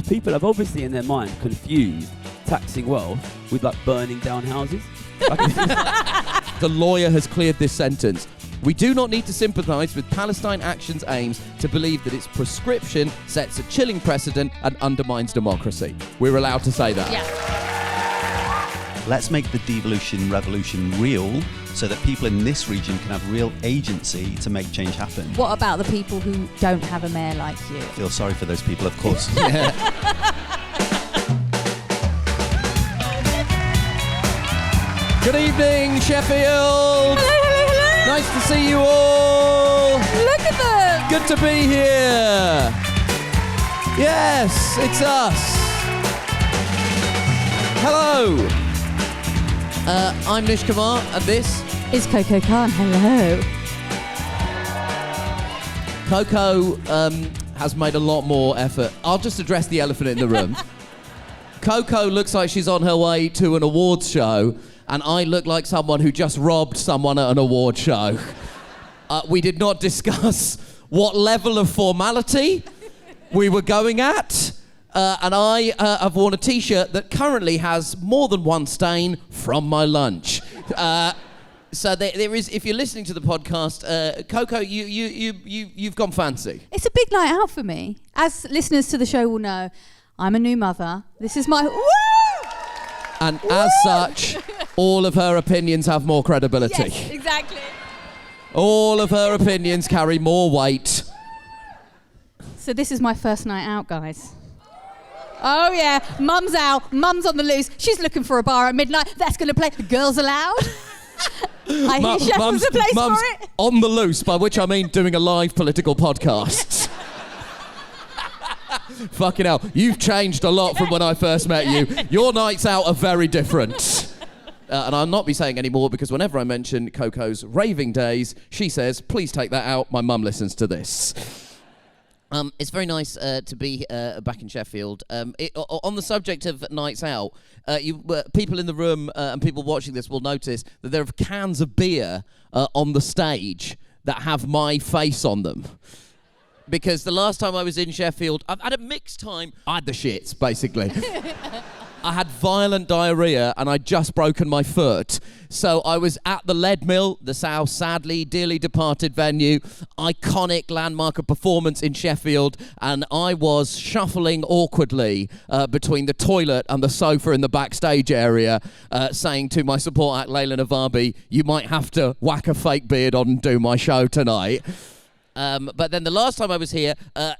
people have obviously in their mind confused taxing wealth with like burning down houses. The lawyer has cleared this sentence. We do not need to sympathise with Palestine Action's aims to believe that its prescription sets a chilling precedent and undermines democracy. We're allowed to say that. Yeah. Let's make the devolution revolution real so that people in this region can have real agency to make change happen. What about the people who don't have a mayor like you? I feel sorry for those people, of course. Good evening, Sheffield. Hello. Nice to see you all. Look at them. Good to be here. Yes, it's us. Hello. I'm Nish Kumar, and this is Coco Khan. Hello. Coco has made a lot more effort. I'll just address the elephant in the room. Coco looks like she's on her way to an awards show, and I look like someone who just robbed someone at an award show. We did not discuss what level of formality we were going at, and I have worn a T-shirt that currently has more than one stain from my lunch. So there is, if you're listening to the podcast, Coco, you've gone fancy. It's a big night out for me. As listeners to the show will know, I'm a new mother. This is my... Woo! And as such, all of her opinions have more credibility. Yes, exactly. All of her opinions carry more weight. So this is my first night out, guys. Oh yeah, Mum's out, Mum's on the loose. She's looking for a bar at midnight. That's going to play Girls Aloud. I hear Sheffield's a place Mum's for it. On the loose, by which I mean doing a live political podcast. Fucking hell, you've changed a lot from when I first met you. Your nights out are very different. And I'll not be saying any more because whenever I mention Coco's raving days, she says, please take that out, my mum listens to this. It's very nice to be back in Sheffield. On the subject of nights out, people in the room and people watching this will notice that there are cans of beer on the stage that have my face on them. Because the last time I was in Sheffield, I've had a mixed time. I had the shits, basically. I had violent diarrhea and I'd just broken my foot. So I was at the Lead Mill, the South, sadly, dearly departed venue, iconic landmark of performance in Sheffield, and I was shuffling awkwardly between the toilet and the sofa in the backstage area, saying to my support act, Layla Navabi, you might have to whack a fake beard on and do my show tonight. But then the last time I was here,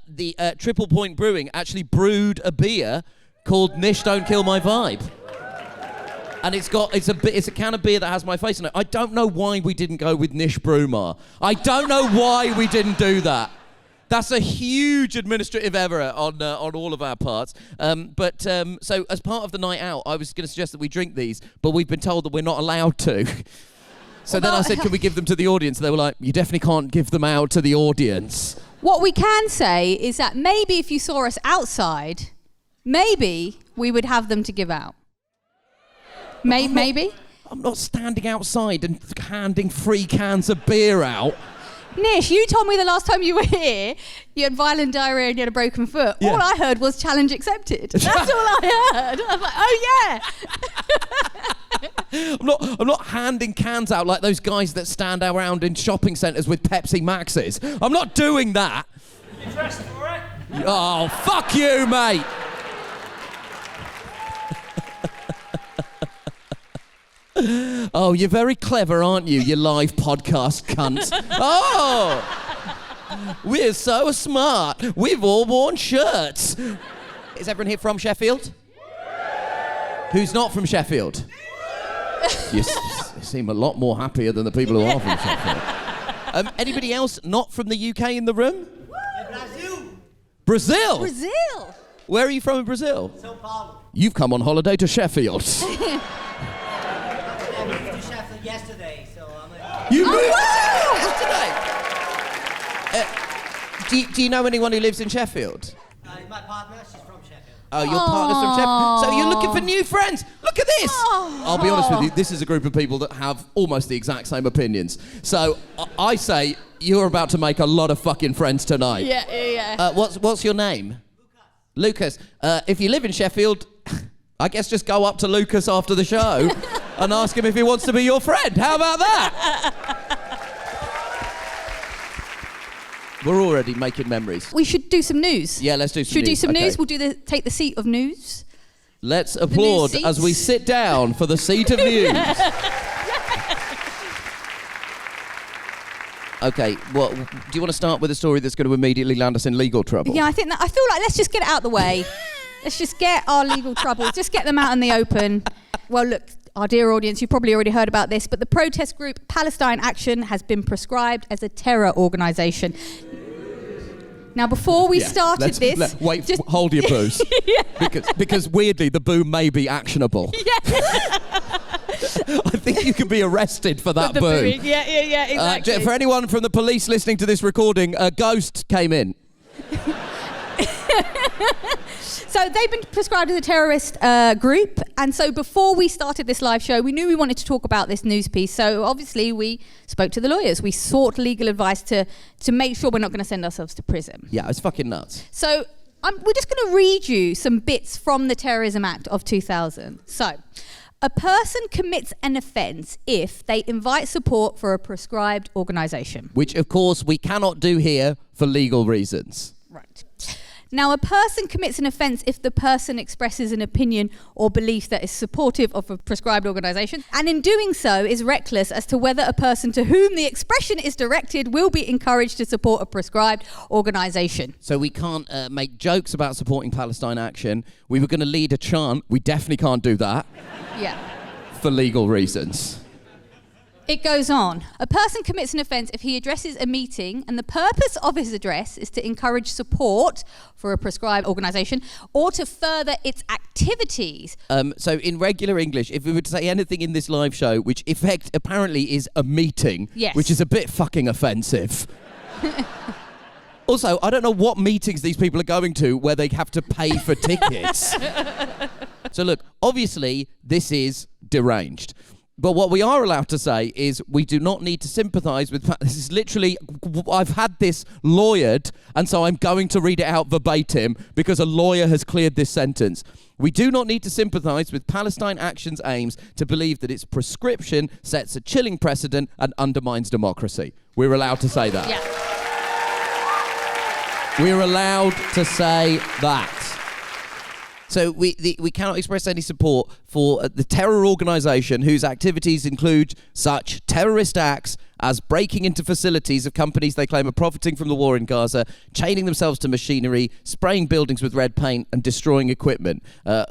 the Triple Point Brewing actually brewed a beer called Nish Don't Kill My Vibe. And it's a can of beer that has my face on it. I don't know why we didn't go with Nish Brewmar. I don't know why we didn't do that. That's a huge administrative error on all of our parts. So as part of the night out, I was going to suggest that we drink these, but we've been told that we're not allowed to. So then I said, can we give them to the audience? And they were like, you definitely can't give them out to the audience. What we can say is that maybe if you saw us outside, maybe we would have them to give out. Maybe? I'm not standing outside and handing free cans of beer out. Nish, you told me the last time you were here, you had violent diarrhea and you had a broken foot. Yeah. All I heard was challenge accepted. That's all I heard. I was like, oh yeah. I'm not handing cans out like those guys that stand around in shopping centres with Pepsi Maxes. I'm not doing that. You dressed for it? Oh, fuck you, mate. Oh, you're very clever, aren't you, you live podcast cunt? Oh, we're so smart. We've all worn shirts. Is everyone here from Sheffield? Who's not from Sheffield? You seem a lot more happier than the people who are from Sheffield. Anybody else not from the UK in the room? Brazil? Brazil? Where are you from in Brazil? São Paulo. You've come on holiday to Sheffield. Yesterday, so I'm like... You moved yesterday? Do you know anyone who lives in Sheffield? My partner, she's from Sheffield. Oh, your partner's from Sheffield. So you're looking for new friends. Look at this. I'll be honest with you, this is a group of people that have almost the exact same opinions. So I say you're about to make a lot of fucking friends tonight. Yeah. What's your name? Lucas, if you live in Sheffield, I guess just go up to Lucas after the show and ask him if he wants to be your friend. How about that? We're already making memories. We should do some news. Yeah, let's do some Should we news. do some Okay. news? We'll take the seat of news. Let's applaud seats. as we sit down for the seat of news. Okay, well, do you want to start with a story that's going to immediately land us in legal trouble? Yeah, I feel like let's just get it out of the way. Let's just get our legal troubles, just get them out in the open. Well, look, our dear audience, you've probably already heard about this, but the protest group Palestine Action has been prescribed as a terror organisation. Now, before we started this... Hold your boos. because weirdly, the boo may be actionable. Yeah. I think you could be arrested for that The boo. booing. Yeah, exactly. For anyone from the police listening to this recording, a ghost came in. So they've been prescribed as a terrorist group, and so before we started this live show, we knew we wanted to talk about this news piece. So obviously we spoke to the lawyers. We sought legal advice to make sure we're not going to send ourselves to prison. Yeah, it's fucking nuts. So we're just going to read you some bits from the Terrorism Act of 2000. So, a person commits an offence if they invite support for a prescribed organisation. Which, of course, we cannot do here for legal reasons. Right. Now, a person commits an offence if the person expresses an opinion or belief that is supportive of a prescribed organisation, and in doing so is reckless as to whether a person to whom the expression is directed will be encouraged to support a prescribed organisation. So we can't make jokes about supporting Palestine Action. We were going to lead a chant. We definitely can't do that. Yeah. For legal reasons. It goes on. A person commits an offence if he addresses a meeting and the purpose of his address is to encourage support for a prescribed organisation or to further its activities. So in regular English, if we were to say anything in this live show, which apparently is a meeting, yes, which is a bit fucking offensive. Also, I don't know what meetings these people are going to where they have to pay for tickets. So look, obviously this is deranged. But what we are allowed to say is we do not need to sympathise with... This is literally... I've had this lawyered, and so I'm going to read it out verbatim because a lawyer has cleared this sentence. We do not need to sympathise with Palestine Action's aims to believe that its prescription sets a chilling precedent and undermines democracy. We're allowed to say that. Yeah. We're allowed to say that. So we cannot express any support for the terror organisation whose activities include such terrorist acts as breaking into facilities of companies they claim are profiting from the war in Gaza, chaining themselves to machinery, spraying buildings with red paint and destroying equipment.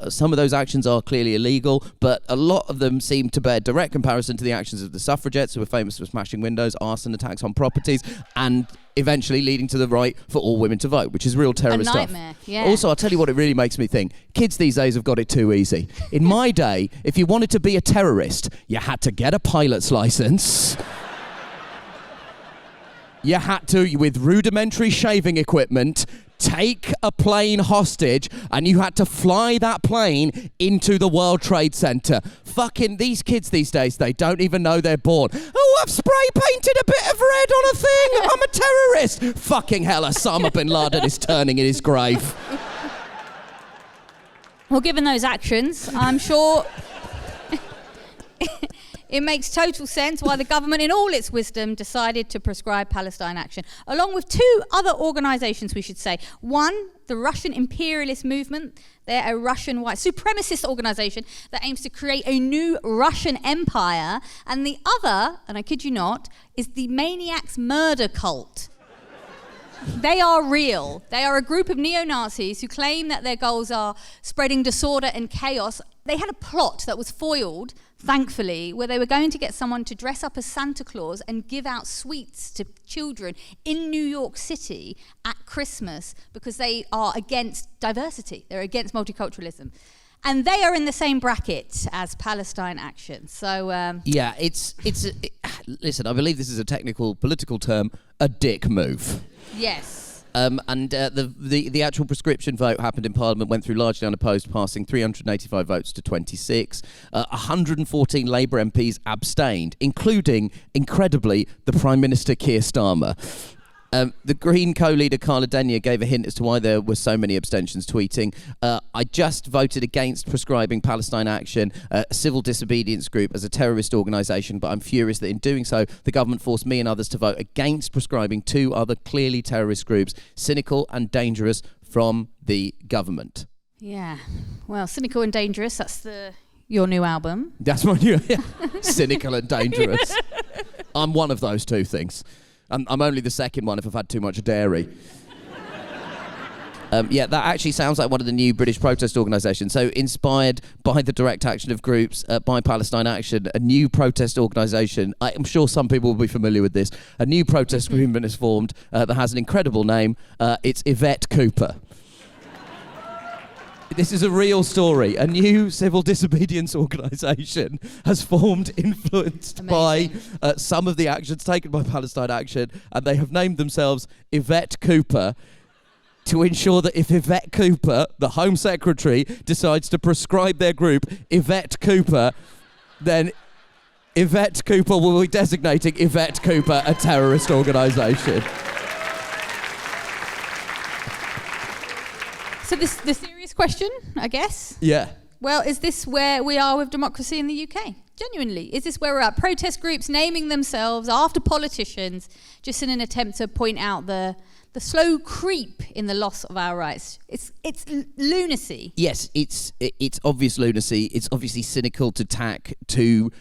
Some of those actions are clearly illegal, but a lot of them seem to bear direct comparison to the actions of the suffragettes who were famous for smashing windows, arson attacks on properties, and eventually leading to the right for all women to vote, which is real terrorist stuff. A nightmare, yeah. Also, I'll tell you what it really makes me think. Kids these days have got it too easy. In my day, if you wanted to be a terrorist, you had to get a pilot's license. You had to, with rudimentary shaving equipment, take a plane hostage, and you had to fly that plane into the World Trade Center. Fucking these kids these days, they don't even know they're born. Oh, I've spray painted a bit of red on a thing. I'm a terrorist. Fucking hell, Osama bin Laden is turning in his grave. Well, given those actions, I'm sure it makes total sense why the government, in all its wisdom, decided to prescribe Palestine Action, along with two other organisations, we should say. One, the Russian imperialist movement. They're a Russian white supremacist organisation that aims to create a new Russian empire. And the other, and I kid you not, is the Maniacs Murder Cult. They are real. They are a group of neo-Nazis who claim that their goals are spreading disorder and chaos. They had a plot that was foiled, thankfully, where they were going to get someone to dress up as Santa Claus and give out sweets to children in New York City at Christmas because they are against diversity. They're against multiculturalism. And they are in the same bracket as Palestine Action. So yeah, listen, I believe this is a technical political term, a dick move. Yes. And the actual prescription vote happened in Parliament, went through largely unopposed, passing 385 votes to 26. 114 Labour MPs abstained, including, incredibly, the Prime Minister Keir Starmer. The Green co-leader Carla Denyer gave a hint as to why there were so many abstentions, tweeting, I just voted against prescribing Palestine Action, a civil disobedience group, as a terrorist organisation, but I'm furious that in doing so, the government forced me and others to vote against prescribing two other clearly terrorist groups, cynical and dangerous, from the government. Yeah. Well, Cynical and Dangerous, that's your new album. That's my new... Cynical and dangerous. I'm one of those two things. I'm only the second one if I've had too much dairy. That actually sounds like one of the new British protest organisations. So inspired by the direct action of groups, by Palestine Action, a new protest organisation, I'm sure some people will be familiar with this, a new protest movement is formed that has an incredible name. It's Yvette Cooper. This is a real story. A new civil disobedience organisation has formed, influenced by some of the actions taken by Palestine Action, and they have named themselves Yvette Cooper to ensure that if Yvette Cooper, the Home Secretary, decides to prescribe their group Yvette Cooper, then Yvette Cooper will be designating Yvette Cooper a terrorist organisation. So the serious question, I guess. Yeah. Well, is this where we are with democracy in the UK? Genuinely, is this where we're at? Protest groups naming themselves after politicians, just in an attempt to point out the slow creep in the loss of our rights. It's lunacy. Yes, it's obvious lunacy. It's obviously cynical to tack to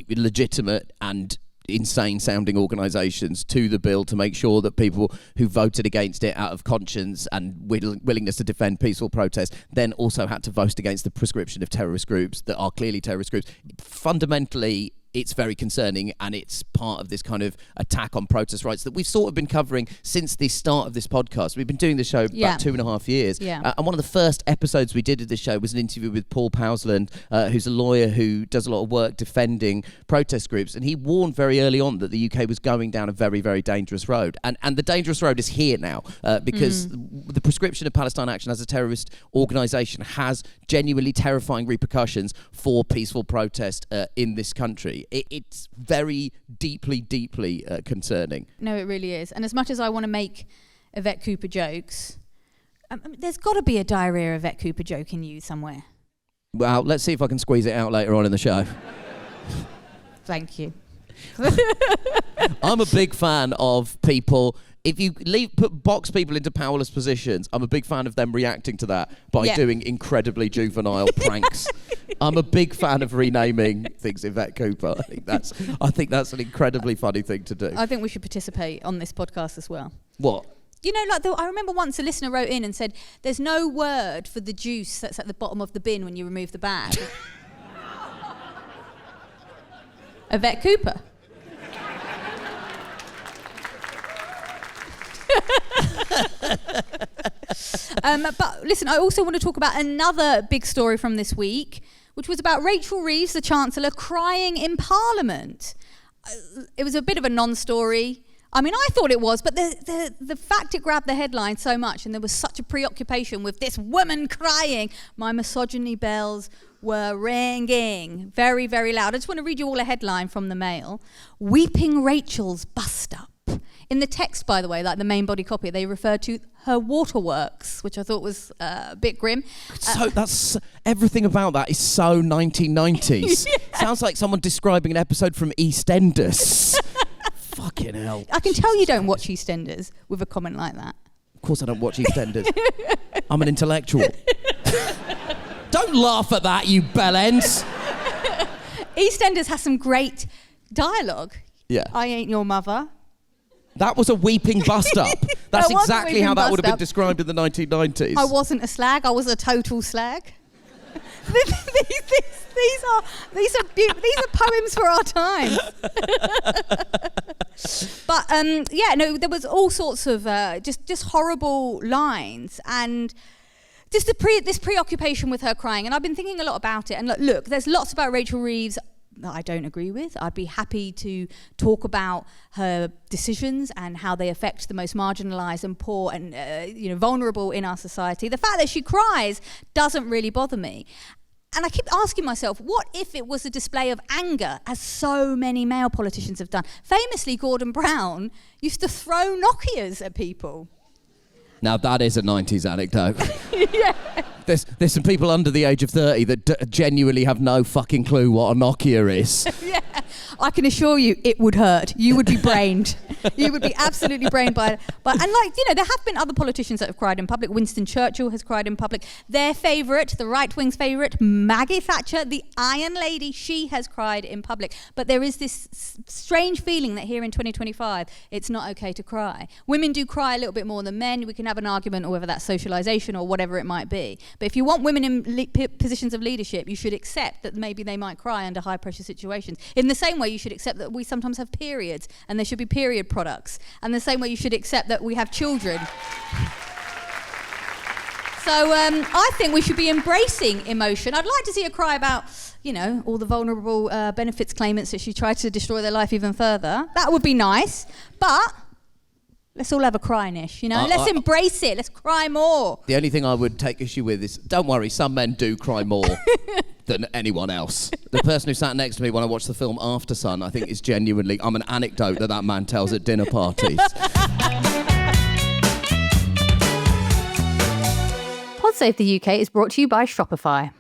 legitimate and insane-sounding organisations to the bill to make sure that people who voted against it out of conscience and willingness to defend peaceful protest then also had to vote against the prescription of terrorist groups that are clearly terrorist groups. Fundamentally, it's very concerning, and it's part of this kind of attack on protest rights that we've sort of been covering since the start of this podcast. We've been doing this show about 2.5 years. Yeah. And one of the first episodes we did of this show was an interview with Paul Pousland, who's a lawyer who does a lot of work defending protest groups. And he warned very early on that the UK was going down a very, very dangerous road. And the dangerous road is here now, because the prescription of Palestine Action as a terrorist organisation has genuinely terrifying repercussions for peaceful protest in this country. It's very deeply concerning. No, it really is. And as much as I want to make Yvette Cooper jokes, there's got to be a diarrhea Yvette Cooper joke in you somewhere. Well, let's see if I can squeeze it out later on in the show. Thank you. I'm a big fan of people. If you box people into powerless positions, I'm a big fan of them reacting to that by doing incredibly juvenile pranks. I'm a big fan of renaming things Yvette Cooper. I think that's an incredibly funny thing to do. I think we should participate on this podcast as well. What? You know, I remember once a listener wrote in and said, there's no word for the juice that's at the bottom of the bin when you remove the bag. Yvette Cooper. But listen, I also want to talk about another big story from this week, which was about Rachel Reeves, the Chancellor, crying in Parliament. It was a bit of a non-story. I mean, I thought it was, but the fact it grabbed the headline so much, and there was such a preoccupation with this woman crying, my misogyny bells were ringing very, very loud. I just want to read you all a headline from the Mail. Weeping Rachel's bust up. In the text, by the way, like the main body copy, they referred to her waterworks, which I thought was a bit grim. So that's everything about that is so 1990s. Yeah. Sounds like someone describing an episode from EastEnders. Fucking hell. I can tell you don't watch EastEnders with a comment like that. Of course I don't watch EastEnders. I'm an intellectual. Don't laugh at that, you bellends. EastEnders has some great dialogue. Yeah. I ain't your mother. That was a weeping bust-up. That's exactly how that would have been described in the 1990s. I wasn't a slag. I was a total slag. These are poems for our time. But there was all sorts of just horrible lines, and just this preoccupation with her crying. And I've been thinking a lot about it. And look, there's lots about Rachel Reeves that I don't agree with. I'd be happy to talk about her decisions and how they affect the most marginalised and poor and vulnerable in our society. The fact that she cries doesn't really bother me. And I keep asking myself, what if it was a display of anger, as so many male politicians have done? Famously, Gordon Brown used to throw Nokias at people. Now that is a 90s anecdote. Yeah. There's some people under the age of 30 that genuinely have no fucking clue what a Nokia is. Yeah, I can assure you it would hurt. You would be brained. You would be absolutely brained by it. And there have been other politicians that have cried in public. Winston Churchill has cried in public. Their favourite, the right wing's favourite, Maggie Thatcher, the Iron Lady, she has cried in public. But there is this strange feeling that here in 2025, it's not okay to cry. Women do cry a little bit more than men. We can have an argument or whether that's socialisation or whatever it might be. But if you want women in positions of leadership, you should accept that maybe they might cry under high pressure situations. In the same way you should accept that we sometimes have periods and there should be period products. And the same way you should accept that we have children. So I think we should be embracing emotion. I'd like to see her cry about, all the vulnerable benefits claimants that she tried to destroy their life even further. That would be nice. But let's all have a cry, Nish, Let's embrace it. Let's cry more. The only thing I would take issue with is, don't worry, some men do cry more than anyone else. The person who sat next to me when I watched the film After Sun, I think is genuinely, I'm an anecdote that man tells at dinner parties. PodSafe the UK is brought to you by Shopify.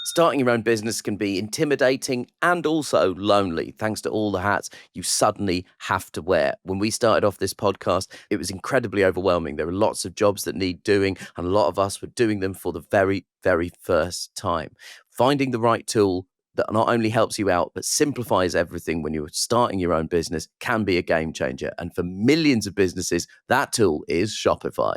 Starting your own business can be intimidating and also lonely, thanks to all the hats you suddenly have to wear. When we started off this podcast, it was incredibly overwhelming. There are lots of jobs that need doing, and a lot of us were doing them for the very, very first time. Finding the right tool that not only helps you out, but simplifies everything when you're starting your own business can be a game changer. And for millions of businesses, that tool is Shopify.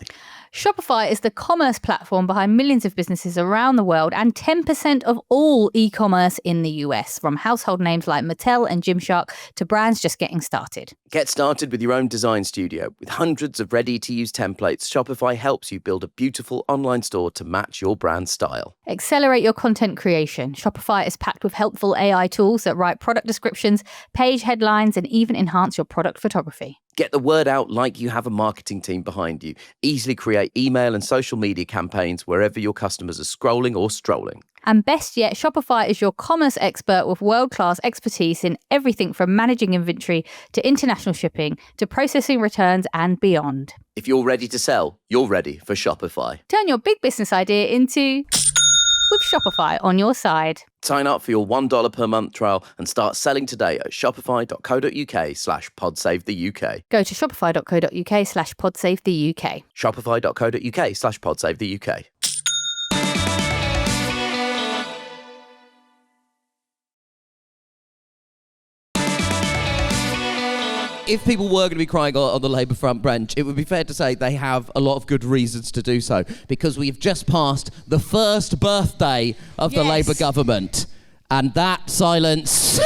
Shopify is the commerce platform behind millions of businesses around the world and 10% of all e-commerce in the US, from household names like Mattel and Gymshark to brands just getting started. Get started with your own design studio. With hundreds of ready-to-use templates, Shopify helps you build a beautiful online store to match your brand style. Accelerate your content creation. Shopify is packed with helpful AI tools that write product descriptions, page headlines, and even enhance your product photography. Get the word out like you have a marketing team behind you. Easily create email and social media campaigns wherever your customers are scrolling or strolling. And best yet, Shopify is your commerce expert with world-class expertise in everything from managing inventory to international shipping to processing returns and beyond. If you're ready to sell, you're ready for Shopify. Turn your big business idea into with Shopify on your side. Sign up for your $1 per month trial and start selling today at shopify.co.uk/podsavethuk. Go to shopify.co.uk/podsavethuk. Shopify.co.uk/podsavethuk. If people were going to be crying on the Labour front bench, it would be fair to say they have a lot of good reasons to do so, because we've just passed the first birthday of the Labour government. And that silence,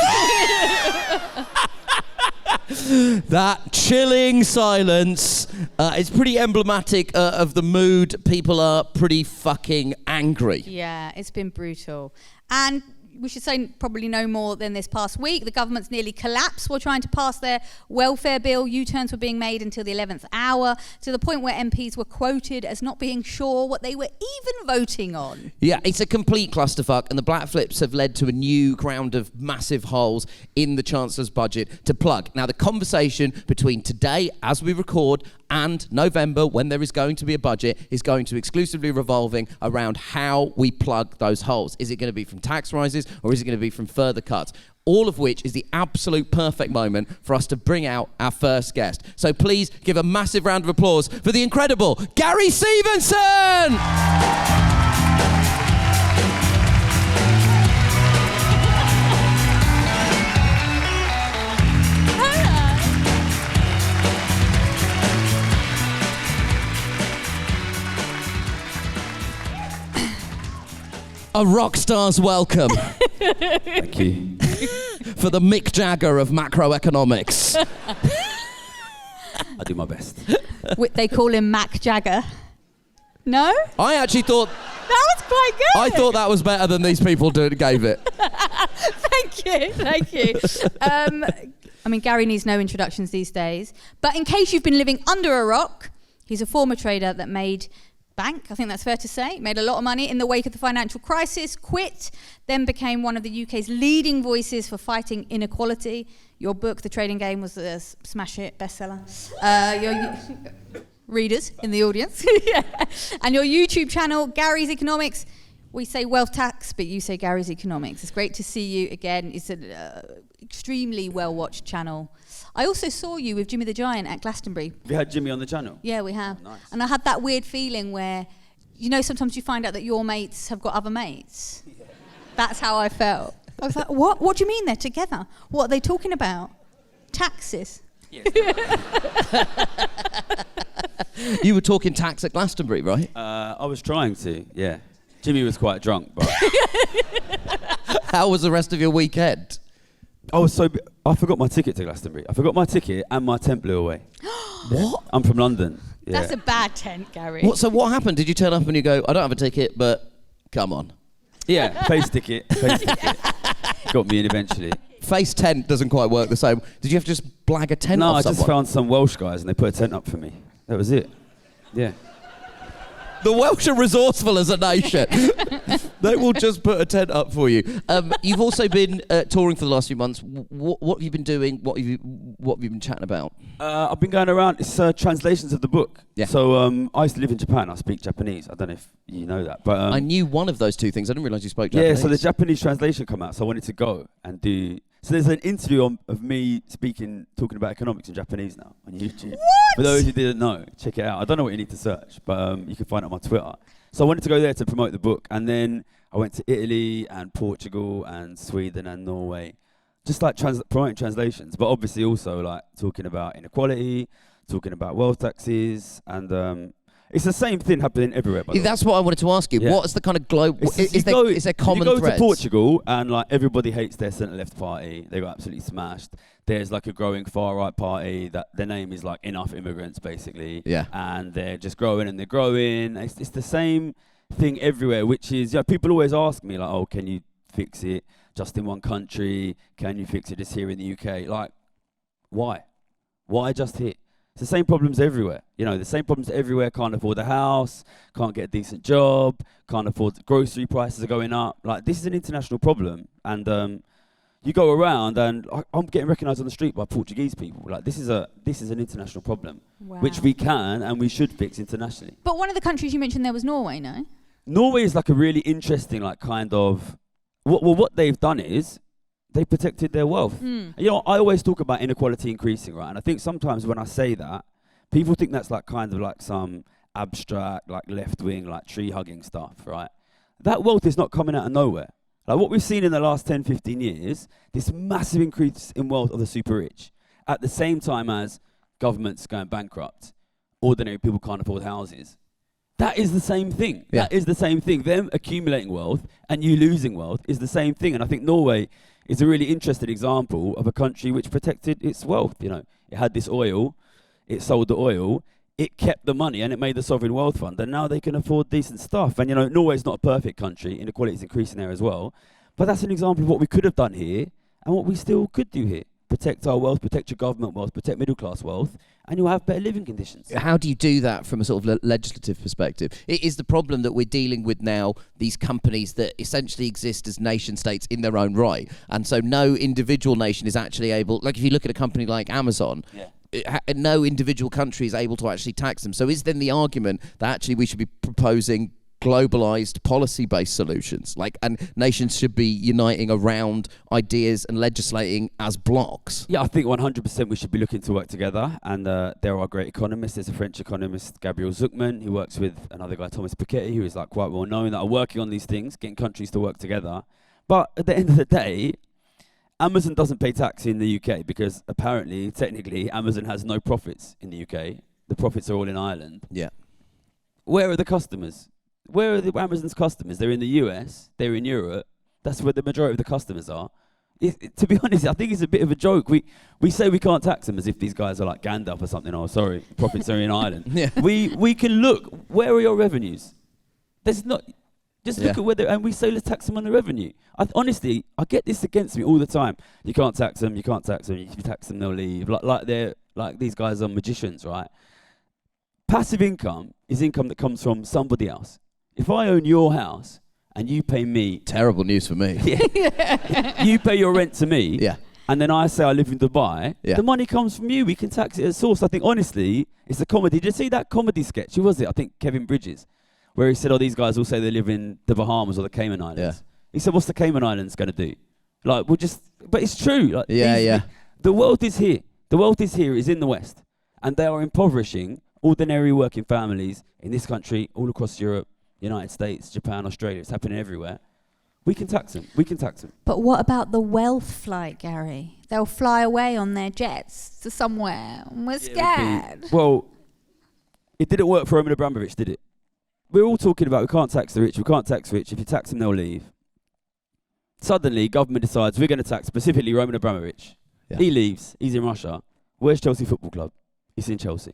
that chilling silence, is pretty emblematic of the mood. People are pretty fucking angry. Yeah, it's been brutal. And we should say probably no more than this past week. The government's nearly collapsed while trying to pass their welfare bill. U-turns were being made until the 11th hour, to the point where MPs were quoted as not being sure what they were even voting on. Yeah, it's a complete clusterfuck, and the backflips have led to a new round of massive holes in the Chancellor's budget to plug. Now, the conversation between today, as we record, and November, when there is going to be a budget, is going to exclusively revolving around how we plug those holes. Is it going to be from tax rises, or is it going to be from further cuts? All of which is the absolute perfect moment for us to bring out our first guest. So please give a massive round of applause for the incredible Gary Stevenson! A rock star's welcome. Thank you. For the Mick Jagger of macroeconomics. I do my best. They call him Mac Jagger. No? I actually thought... That was quite good. I thought that was better than these people gave it. Thank you. I mean, Gary needs no introductions these days. But in case you've been living under a rock, he's a former trader that made bank, I think that's fair to say. Made a lot of money in the wake of the financial crisis, quit, then became one of the UK's leading voices for fighting inequality. Your book, The Trading Game, was a smash hit bestseller. Your readers in the audience. Yeah. And your YouTube channel, Gary's Economics. We say wealth tax, but you say Gary's Economics. It's great to see you again. It's an extremely well-watched channel. I also saw you with Jimmy the Giant at Glastonbury. Have you had Jimmy on the channel? Yeah, we have. Nice. And I had that weird feeling where, you know, sometimes you find out that your mates have got other mates. Yeah. That's how I felt. I was like, what? What do you mean they're together? What are they talking about? Taxes? Yes. You were talking tax at Glastonbury, right? I was trying to, yeah. Jimmy was quite drunk, but... How was the rest of your weekend? I forgot my ticket to Glastonbury. I forgot my ticket and my tent blew away. What? I'm from London. Yeah. That's a bad tent, Gary. So what happened? Did you turn up and you go, I don't have a ticket, but come on? Yeah, face ticket. Got me in eventually. Face tent doesn't quite work the same. Did you have to just blag a tent No, off I someone? just found some Welsh guys and they put a tent up for me. That was it. Yeah. The Welsh are resourceful as a nation. They will just put a tent up for you. You've also been touring for the last few months. What have you been doing? What have you been chatting about? I've been going around. It's translations of the book. Yeah. So I used to live in Japan. I speak Japanese. I don't know if you know that, but I knew one of those two things. I didn't realise you spoke Japanese. Yeah. So the Japanese translation come out. So I wanted to go and do. So there's an interview of me talking about economics in Japanese now on YouTube. What? For those who didn't know, check it out. I don't know what you need to search, but you can find it on my Twitter. So I wanted to go there to promote the book, and then I went to Italy and Portugal and Sweden and Norway, just like promoting translations, but obviously also like talking about inequality, talking about wealth taxes, and it's the same thing happening everywhere. By the way. That's what I wanted to ask you. Yeah. What is the kind of global? Is there common You go threads? to Portugal and like everybody hates their centre-left party. They got absolutely smashed. There's like a growing far-right party that their name is like Enough Immigrants, basically. Yeah. And they're just growing and they're growing. It's the same thing everywhere, which is, people always ask me like, oh, can you fix it just in one country? Can you fix it just here in the UK? Like, why? Why just here? It's the same problems everywhere. The same problems everywhere. Can't afford a house, can't get a decent job, can't afford grocery prices are going up. Like, this is an international problem. And you go around and I'm getting recognised on the street by Portuguese people. Like, this is an international problem, which we can and we should fix internationally. But one of the countries you mentioned there was Norway, no? Norway is like a really interesting, like, kind of... What they've done is they protected their wealth. I always talk about inequality increasing, right? And I think sometimes when I say that, people think that's like kind of like some abstract, like left-wing, like tree-hugging stuff, right? That wealth is not coming out of nowhere. Like what we've seen in the last 10, 15 years, this massive increase in wealth of the super rich, at the same time as governments going bankrupt, ordinary people can't afford houses. That is the same thing. Yeah. That is the same thing. Them accumulating wealth and you losing wealth is the same thing. And I think Norway is a really interesting example of a country which protected its wealth. It had this oil, it sold the oil, it kept the money, and it made the sovereign wealth fund, and now they can afford decent stuff. And Norway's not a perfect country, inequality is increasing there as well, but that's an example of what we could have done here and what we still could do here. Protect our wealth, protect your government wealth, protect middle class wealth, and you'll have better living conditions. How do you do that from a sort of legislative perspective? It is the problem that we're dealing with now, these companies that essentially exist as nation states in their own right. And so no individual nation is actually able, like if you look at a company like Amazon, no individual country is able to actually tax them. So is then the argument that actually we should be proposing globalized policy-based solutions, and nations should be uniting around ideas and legislating as blocks? Yeah, I think 100% we should be looking to work together, and there are great economists. There's a French economist, Gabriel Zucman, who works with another guy, Thomas Piketty, who is like quite well known, that are working on these things, getting countries to work together. But at the end of the day, Amazon doesn't pay tax in the UK because apparently, technically, Amazon has no profits in the UK. The profits are all in Ireland. Yeah. Where are the customers? Where are Amazon's customers? They're in the US, they're in Europe. That's where the majority of the customers are. To be honest, I think it's a bit of a joke. We say we can't tax them as if these guys are like Gandalf or something. Oh, sorry, profits are in Ireland. Yeah. We can look, where are your revenues? There's not, just look at where and we say let's tax them on the revenue. Honestly, I get this against me all the time. You can't tax them, you can't tax them. If you tax them, they'll leave. Like they're, like these guys are magicians, right? Passive income is income that comes from somebody else. If I own your house and you pay me... Terrible news for me. You pay your rent to me, Yeah. and then I say I live in Dubai, Yeah. the money comes from you. We can tax it at source. I think, honestly, it's a comedy. Did you see that comedy sketch? Who was it? I think Kevin Bridges, where he said, these guys all say they live in the Bahamas or the Cayman Islands. Yeah. He said, what's the Cayman Islands going to do? Like, but it's true. Like, Yeah. The world is here. The world is here. It's in the West. And they are impoverishing ordinary working families in this country, all across Europe, United States, Japan, Australia. It's happening everywhere. We can tax them. But what about the wealth flight, Gary? They'll fly away on their jets to somewhere, and we're scared. Well, it didn't work for Roman Abramovich, did it? We're all talking about we can't tax the rich. If you tax them, they'll leave. Suddenly, government decides we're going to tax specifically Roman Abramovich. Yeah. He leaves. He's in Russia. Where's Chelsea Football Club? It's in Chelsea.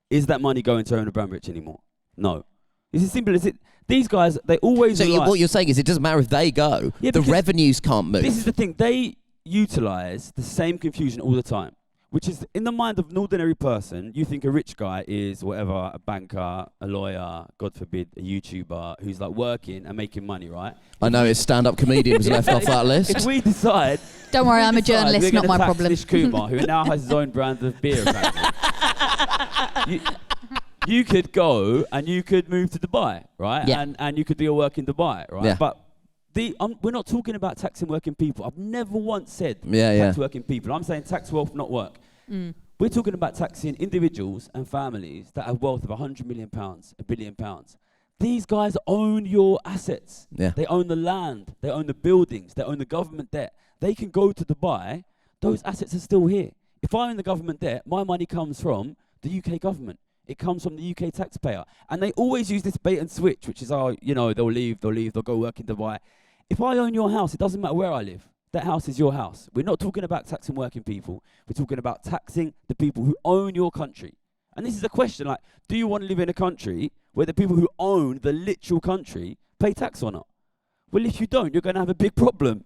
Is that money going to Roman Abramovich anymore? No. It's as simple as it. These guys, they always. So what you're saying is it doesn't matter if they go. Yeah, the revenues can't move. This is the thing. They utilise the same confusion all the time, which is in the mind of an ordinary person. You think a rich guy is whatever, a banker, a lawyer, God forbid, a YouTuber who's like working and making money, right? I know his stand-up comedian was left off that list. If we decide... Don't worry, I'm a journalist, not my problem. Nish Kumar, who now has his own brand of beer, apparently. You could go and you could move to Dubai, right? Yeah. And you could do your work in Dubai, right? Yeah. But we're not talking about taxing working people. I've never once said tax working people. I'm saying tax wealth, not work. We're talking about taxing individuals and families that have wealth of £100 million, £1 billion. These guys own your assets. Yeah. They own the land. They own the buildings. They own the government debt. They can go to Dubai. Those assets are still here. If I own the government debt, my money comes from the UK government. It comes from the UK taxpayer. And they always use this bait and switch, which is, they'll leave, they'll go work in Dubai. If I own your house, it doesn't matter where I live. That house is your house. We're not talking about taxing working people. We're talking about taxing the people who own your country. And this is a question, like, do you want to live in a country where the people who own the literal country pay tax or not? Well, if you don't, you're going to have a big problem.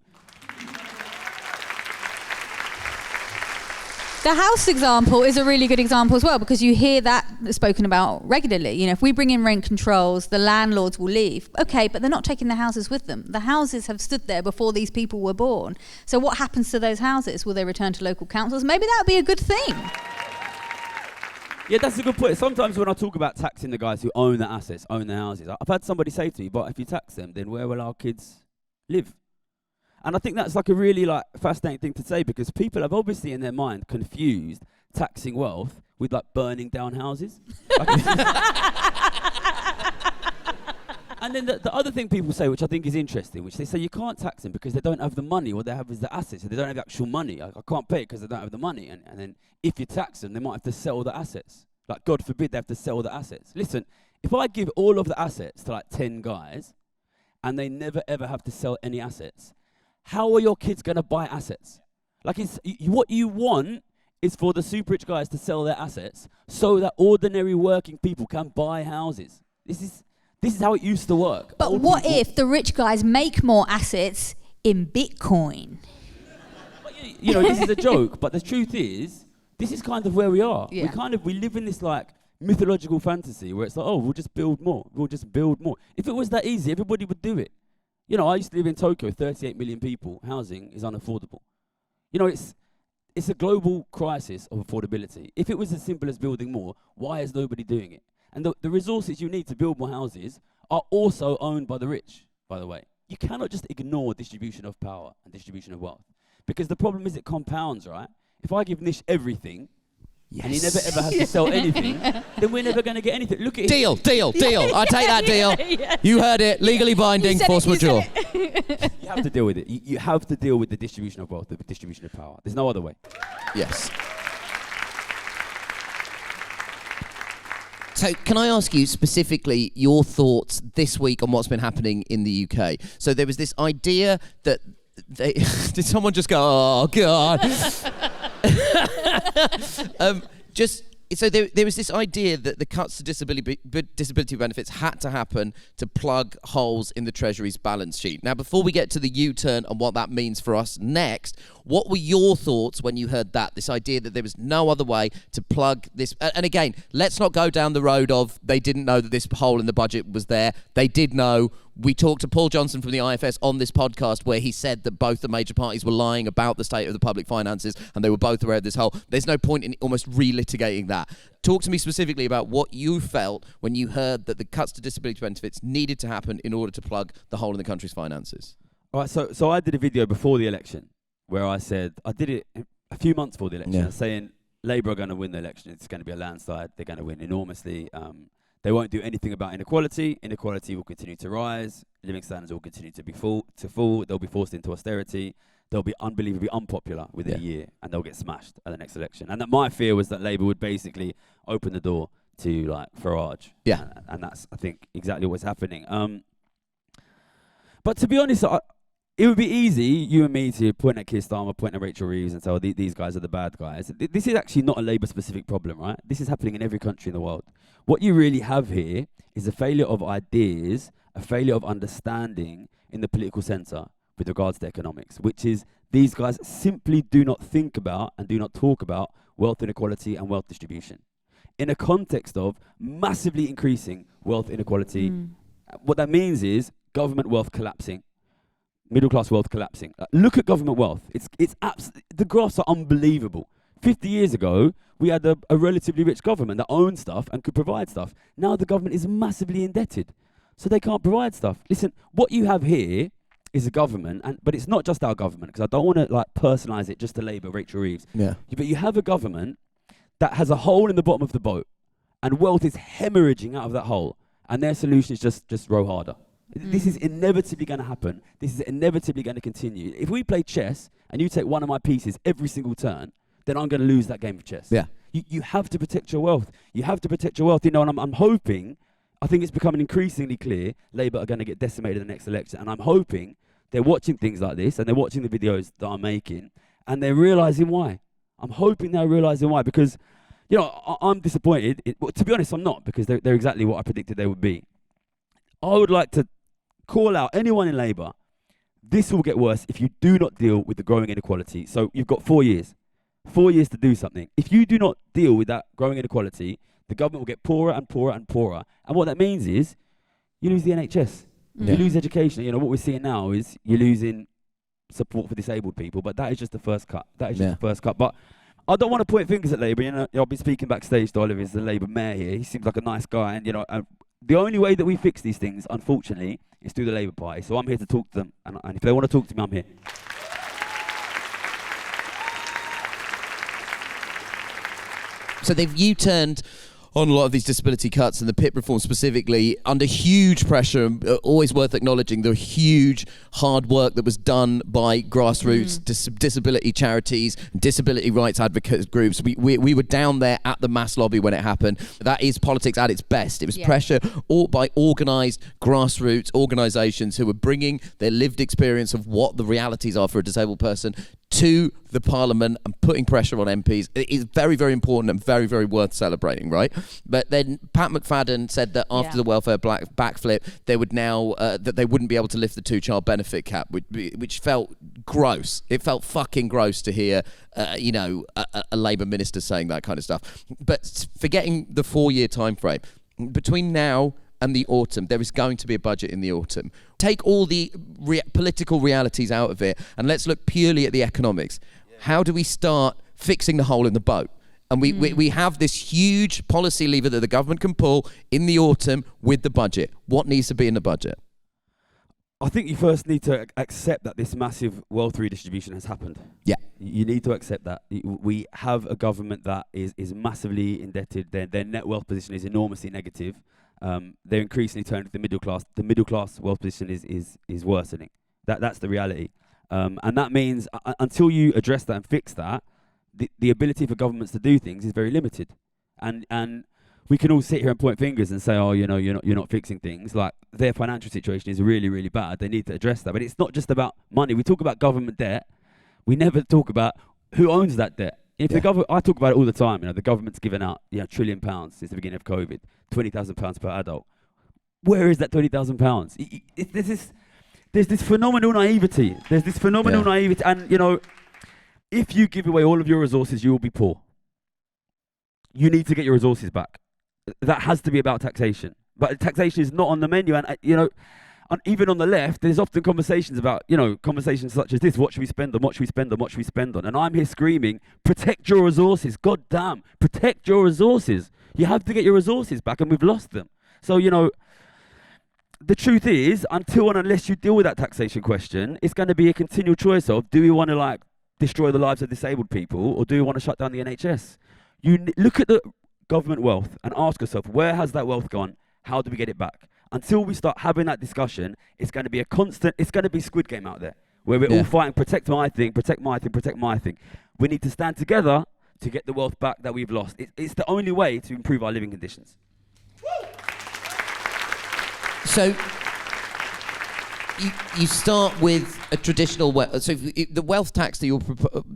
The house example is a really good example as well, because you hear that spoken about regularly. You know, if we bring in rent controls, the landlords will leave. Okay, but they're not taking the houses with them. The houses have stood there before these people were born. So what happens to those houses? Will they return to local councils? Maybe that would be a good thing. Yeah, that's a good point. Sometimes when I talk about taxing the guys who own the assets, own the houses, I've had somebody say to me, but if you tax them, then where will our kids live? And I think that's like a really fascinating thing to say, because people have obviously in their mind confused taxing wealth with like burning down houses. And then the other thing people say, which I think is interesting, which they say you can't tax them because they don't have the money. What they have is the assets. So they don't have the actual money. I can't pay it because they don't have the money. And then if you tax them, they might have to sell the assets. Like, God forbid they have to sell the assets. Listen, if I give all of the assets to like 10 guys and they never ever have to sell any assets, how are your kids going to buy assets? Like, what you want is for the super rich guys to sell their assets so that ordinary working people can buy houses. This is how it used to work. But what if the rich guys make more assets in Bitcoin? You know, this is a joke, but the truth is, this is kind of where we are. Yeah. We live in this like mythological fantasy where it's like, oh, we'll just build more. If it was that easy, everybody would do it. You know, I used to live in Tokyo, 38 million people. Housing is unaffordable. You know, it's a global crisis of affordability. If it was as simple as building more, why is nobody doing it? And the resources you need to build more houses are also owned by the rich, by the way. You cannot just ignore distribution of power and distribution of wealth. Because the problem is it compounds, right? If I give Nish everything, and he never ever has to sell anything, then we're never going to get anything. Look at Deal. I take that deal. Yeah. You heard it. Legally binding, force majeure. You have to deal with it. You have to deal with the distribution of wealth, the distribution of power. There's no other way. Yes. So can I ask you specifically your thoughts this week on what's been happening in the UK? So there was this idea that did someone just go, oh God? Just So there was this idea that the cuts to disability benefits had to happen to plug holes in the Treasury's balance sheet. Now, before we get to the U-turn and what that means for us next, what were your thoughts when you heard that, this idea that there was no other way to plug this? And again, let's not go down the road of they didn't know that this hole in the budget was there. They did know. We talked to Paul Johnson from the IFS on this podcast where he said that both the major parties were lying about the state of the public finances and they were both aware of this hole. There's no point in almost relitigating that. Talk to me specifically about what you felt when you heard that the cuts to disability benefits needed to happen in order to plug the hole in the country's finances. All right, so I did a video before the election where I said, I did it a few months before the election, saying Labour are going to win the election. It's going to be a landslide. They're going to win enormously. They won't do anything about inequality. Inequality will continue to rise. Living standards will continue to fall. They'll be forced into austerity. They'll be unbelievably unpopular within a year, and they'll get smashed at the next election. And that my fear was that Labour would basically open the door to like Farage. Yeah, and that's I think exactly what's happening. But to be honest, it would be easy, you and me, to point at Keir Starmer, point at Rachel Reeves and say, oh, these guys are the bad guys. This is actually not a Labour-specific problem, right? This is happening in every country in the world. What you really have here is a failure of ideas, a failure of understanding in the political centre with regards to economics, which is these guys simply do not think about and do not talk about wealth inequality and wealth distribution. In a context of massively increasing wealth inequality, what that means is government wealth collapsing, middle class wealth collapsing. Look at government wealth. The graphs are unbelievable. 50 years ago, we had a relatively rich government that owned stuff and could provide stuff. Now the government is massively indebted, so they can't provide stuff. Listen, what you have here is a government, but it's not just our government, because I don't want to like personalise it just to Labour, Rachel Reeves. Yeah. But you have a government that has a hole in the bottom of the boat, and wealth is hemorrhaging out of that hole, and their solution is just row harder. This is inevitably going to happen. This is inevitably going to continue. If we play chess and you take one of my pieces every single turn, then I'm going to lose that game of chess. Yeah. You have to protect your wealth. You have to protect your wealth. You know, and I'm hoping, I think it's becoming increasingly clear, Labour are going to get decimated in the next election. And I'm hoping they're watching things like this and they're watching the videos that I'm making and they're realising why. I'm hoping they're realising why, because, you know, I'm disappointed. Well, to be honest, I'm not, because they're exactly what I predicted they would be. I would like to call out anyone in Labour. This will get worse if you do not deal with the growing inequality. So you've got 4 years. 4 years to do something. If you do not deal with that growing inequality, the government will get poorer and poorer and poorer. And what that means is you lose the NHS. You lose education. You know, what we're seeing now is you're losing support for disabled people, but that is just the first cut. That is just the first cut. But I don't want to point fingers at Labour. You know, I'll be speaking backstage to Oliver, is the Labour mayor here. He seems like a nice guy, and you know, the only way that we fix these things, unfortunately, is through the Labour Party. So I'm here to talk to them, and if they want to talk to me, I'm here. So they've U-turned on a lot of these disability cuts and the PIP reform specifically under huge pressure. Always worth acknowledging the huge hard work that was done by grassroots disability charities, disability rights advocate groups. We were down there at the mass lobby when it happened. That is politics at its best. It was pressure by organised grassroots organisations who were bringing their lived experience of what the realities are for a disabled person to the Parliament and putting pressure on MPs. It is very, very important and very, very worth celebrating, right? But then Pat McFadden said that after the welfare backflip, they would now that they wouldn't be able to lift the two-child benefit cap, which felt gross. It felt fucking gross to hear, a Labour minister saying that kind of stuff. But forgetting the 4-year time frame, between now and the autumn, there is going to be a budget in the autumn. Take all the political realities out of it and let's look purely at the economics. How do we start fixing the hole in the boat? And we have this huge policy lever that the government can pull in the autumn with the budget. What needs to be in the budget? I think you first need to accept that this massive wealth redistribution has happened. Yeah. You need to accept that. We have a government that is massively indebted. Their net wealth position is enormously negative. They're increasingly turning to the middle class. The middle class wealth position is worsening. That's the reality. And that means until you address that and fix that, the ability for governments to do things is very limited. And we can all sit here and point fingers and say, oh, you know, you're not fixing things. Like, their financial situation is really, really bad. They need to address that. But it's not just about money. We talk about government debt. We never talk about who owns that debt. If the government, I talk about it all the time. The government's given out £1 trillion since the beginning of COVID, £20,000 per adult. Where is that £20,000? There's this phenomenal naivety. And if you give away all of your resources, you will be poor. You need to get your resources back. That has to be about taxation. But taxation is not on the menu. And and even on the left, there's often conversations about, conversations such as this: what should we spend on? What should we spend on? What should we spend on? And I'm here screaming, protect your resources. God damn, protect your resources. You have to get your resources back, and we've lost them. So, the truth is, until and unless you deal with that taxation question, it's going to be a continual choice of, do we want to destroy the lives of disabled people, or do we want to shut down the NHS? You look at the government wealth and ask yourself, where has that wealth gone? How do we get it back? Until we start having that discussion, it's going to be it's going to be Squid Game out there, where we're all fighting, protect my thing, protect my thing, protect my thing. We need to stand together to get the wealth back that we've lost. It's the only way to improve our living conditions. So you start with a traditional the wealth tax that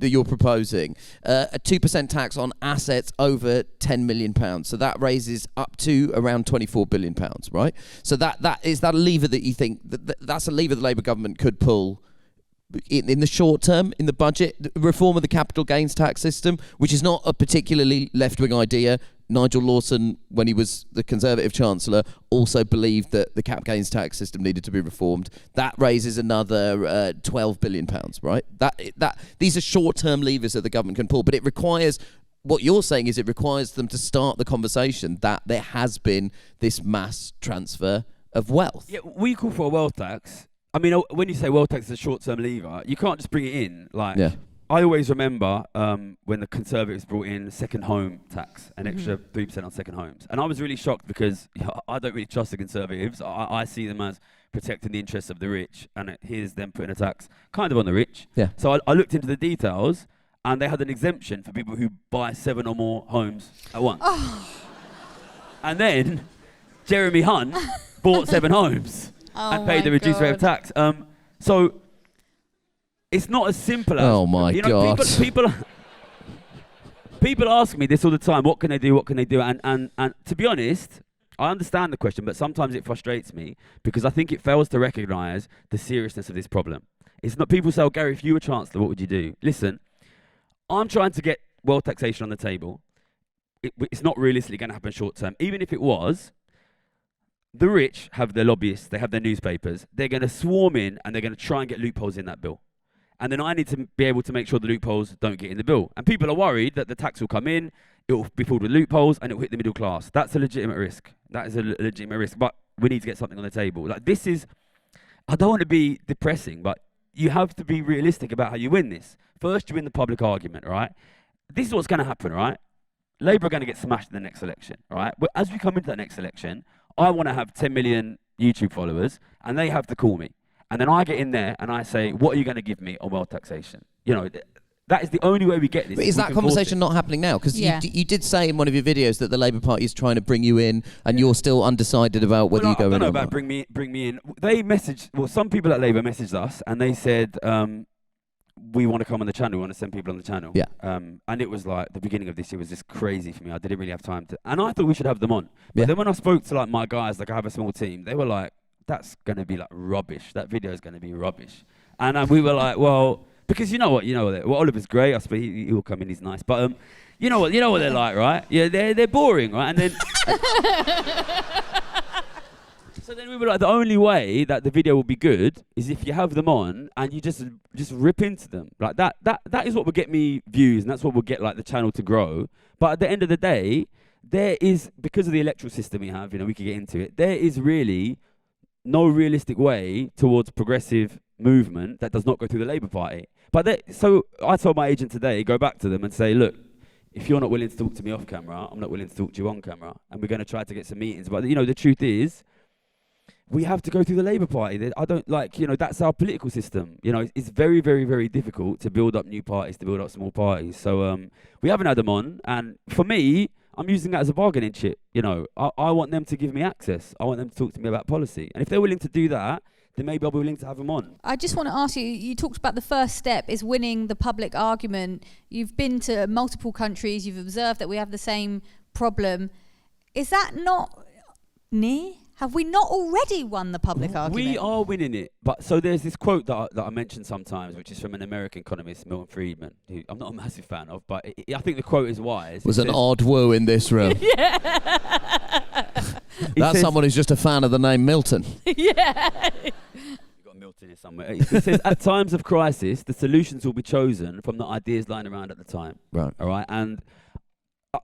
you're proposing, a 2% tax on assets over £10 million. So that raises up to around £24 billion, right? So that is that a lever that you think that's a lever the Labour government could pull in the short term in the budget? Reform of the capital gains tax system, which is not a particularly left-wing idea. Nigel Lawson, when he was the Conservative Chancellor, also believed that the cap gains tax system needed to be reformed. That raises another £12 billion, right? These are short-term levers that the government can pull, but it requires, what you're saying is it requires them to start the conversation that there has been this mass transfer of wealth. Yeah, we call for a wealth tax. I mean, when you say wealth tax is a short-term lever, you can't just bring it in I always remember when the Conservatives brought in second home tax, an extra 3% on second homes. And I was really shocked because I don't really trust the Conservatives. I see them as protecting the interests of the rich, and here's them putting a tax kind of on the rich. Yeah. So I looked into the details, and they had an exemption for people who buy 7 or more homes at once. Oh. And then Jeremy Hunt bought 7 homes and paid the reduced rate of tax. So it's not as simple as... Oh, my God. People ask me this all the time, what can they do, what can they do? And to be honest, I understand the question, but sometimes it frustrates me because I think it fails to recognise the seriousness of this problem. It's not, people say, Gary, if you were Chancellor, what would you do? Listen, I'm trying to get wealth taxation on the table. It's not realistically going to happen short term. Even if it was, the rich have their lobbyists, they have their newspapers. They're going to swarm in and they're going to try and get loopholes in that bill. And then I need to be able to make sure the loopholes don't get in the bill. And people are worried that the tax will come in, it will be filled with loopholes, and it will hit the middle class. That's a legitimate risk. That is a legitimate risk. But we need to get something on the table. This is, I don't want to be depressing, but you have to be realistic about how you win this. First, you win the public argument, right? This is what's going to happen, right? Labour are going to get smashed in the next election, right? But as we come into that next election, I want to have 10 million YouTube followers, and they have to call me. And then I get in there and I say, what are you going to give me on wealth taxation? That is the only way we get this. But is that conversation not happening now? Because you did say in one of your videos that the Labour Party is trying to bring you in and you're still undecided about whether you go in or not. I don't know about bring me in. They messaged, some people at Labour messaged us and they said, we want to come on the channel, we want to send people on the channel. Yeah. And it was the beginning of this year was just crazy for me. I didn't really have time to, and I thought we should have them on. But then when I spoke to my guys, I have a small team, they were like, that's going to be rubbish. That video is going to be rubbish. And we were like, well, because you know what, Oliver's great. I suppose he will come in, he's nice. But you know what they're like, right? Yeah, they're boring, right? And then so then we were like, the only way that the video will be good is if you have them on and you just rip into them. Like that is what will get me views, and that's what will get the channel to grow. But at the end of the day, there is, because of the electoral system we have, we could get into it, there is really no realistic way towards progressive movement that does not go through the Labour Party. So I told my agent today, go back to them and say, look, if you're not willing to talk to me off camera, I'm not willing to talk to you on camera, and we're going to try to get some meetings. But the truth is, we have to go through the Labour Party. I don't that's our political system. It's very, very, very difficult to build up new parties, to build up small parties. So we haven't had them on, and for me, I'm using that as a bargaining chip. I want them to give me access. I want them to talk to me about policy. And if they're willing to do that, then maybe I'll be willing to have them on. I just want to ask you, you talked about the first step is winning the public argument. You've been to multiple countries, you've observed that we have the same problem. Is that not near? Have we not already won the public argument? We are winning it. But so there's this quote that I mention sometimes, which is from an American economist, Milton Friedman, who I'm not a massive fan of, but I think the quote is wise. Was an odd woo in this room. That's someone who's just a fan of the name Milton. Yeah. You've got Milton here somewhere. It says, at times of crisis, the solutions will be chosen from the ideas lying around at the time. Right. All right. And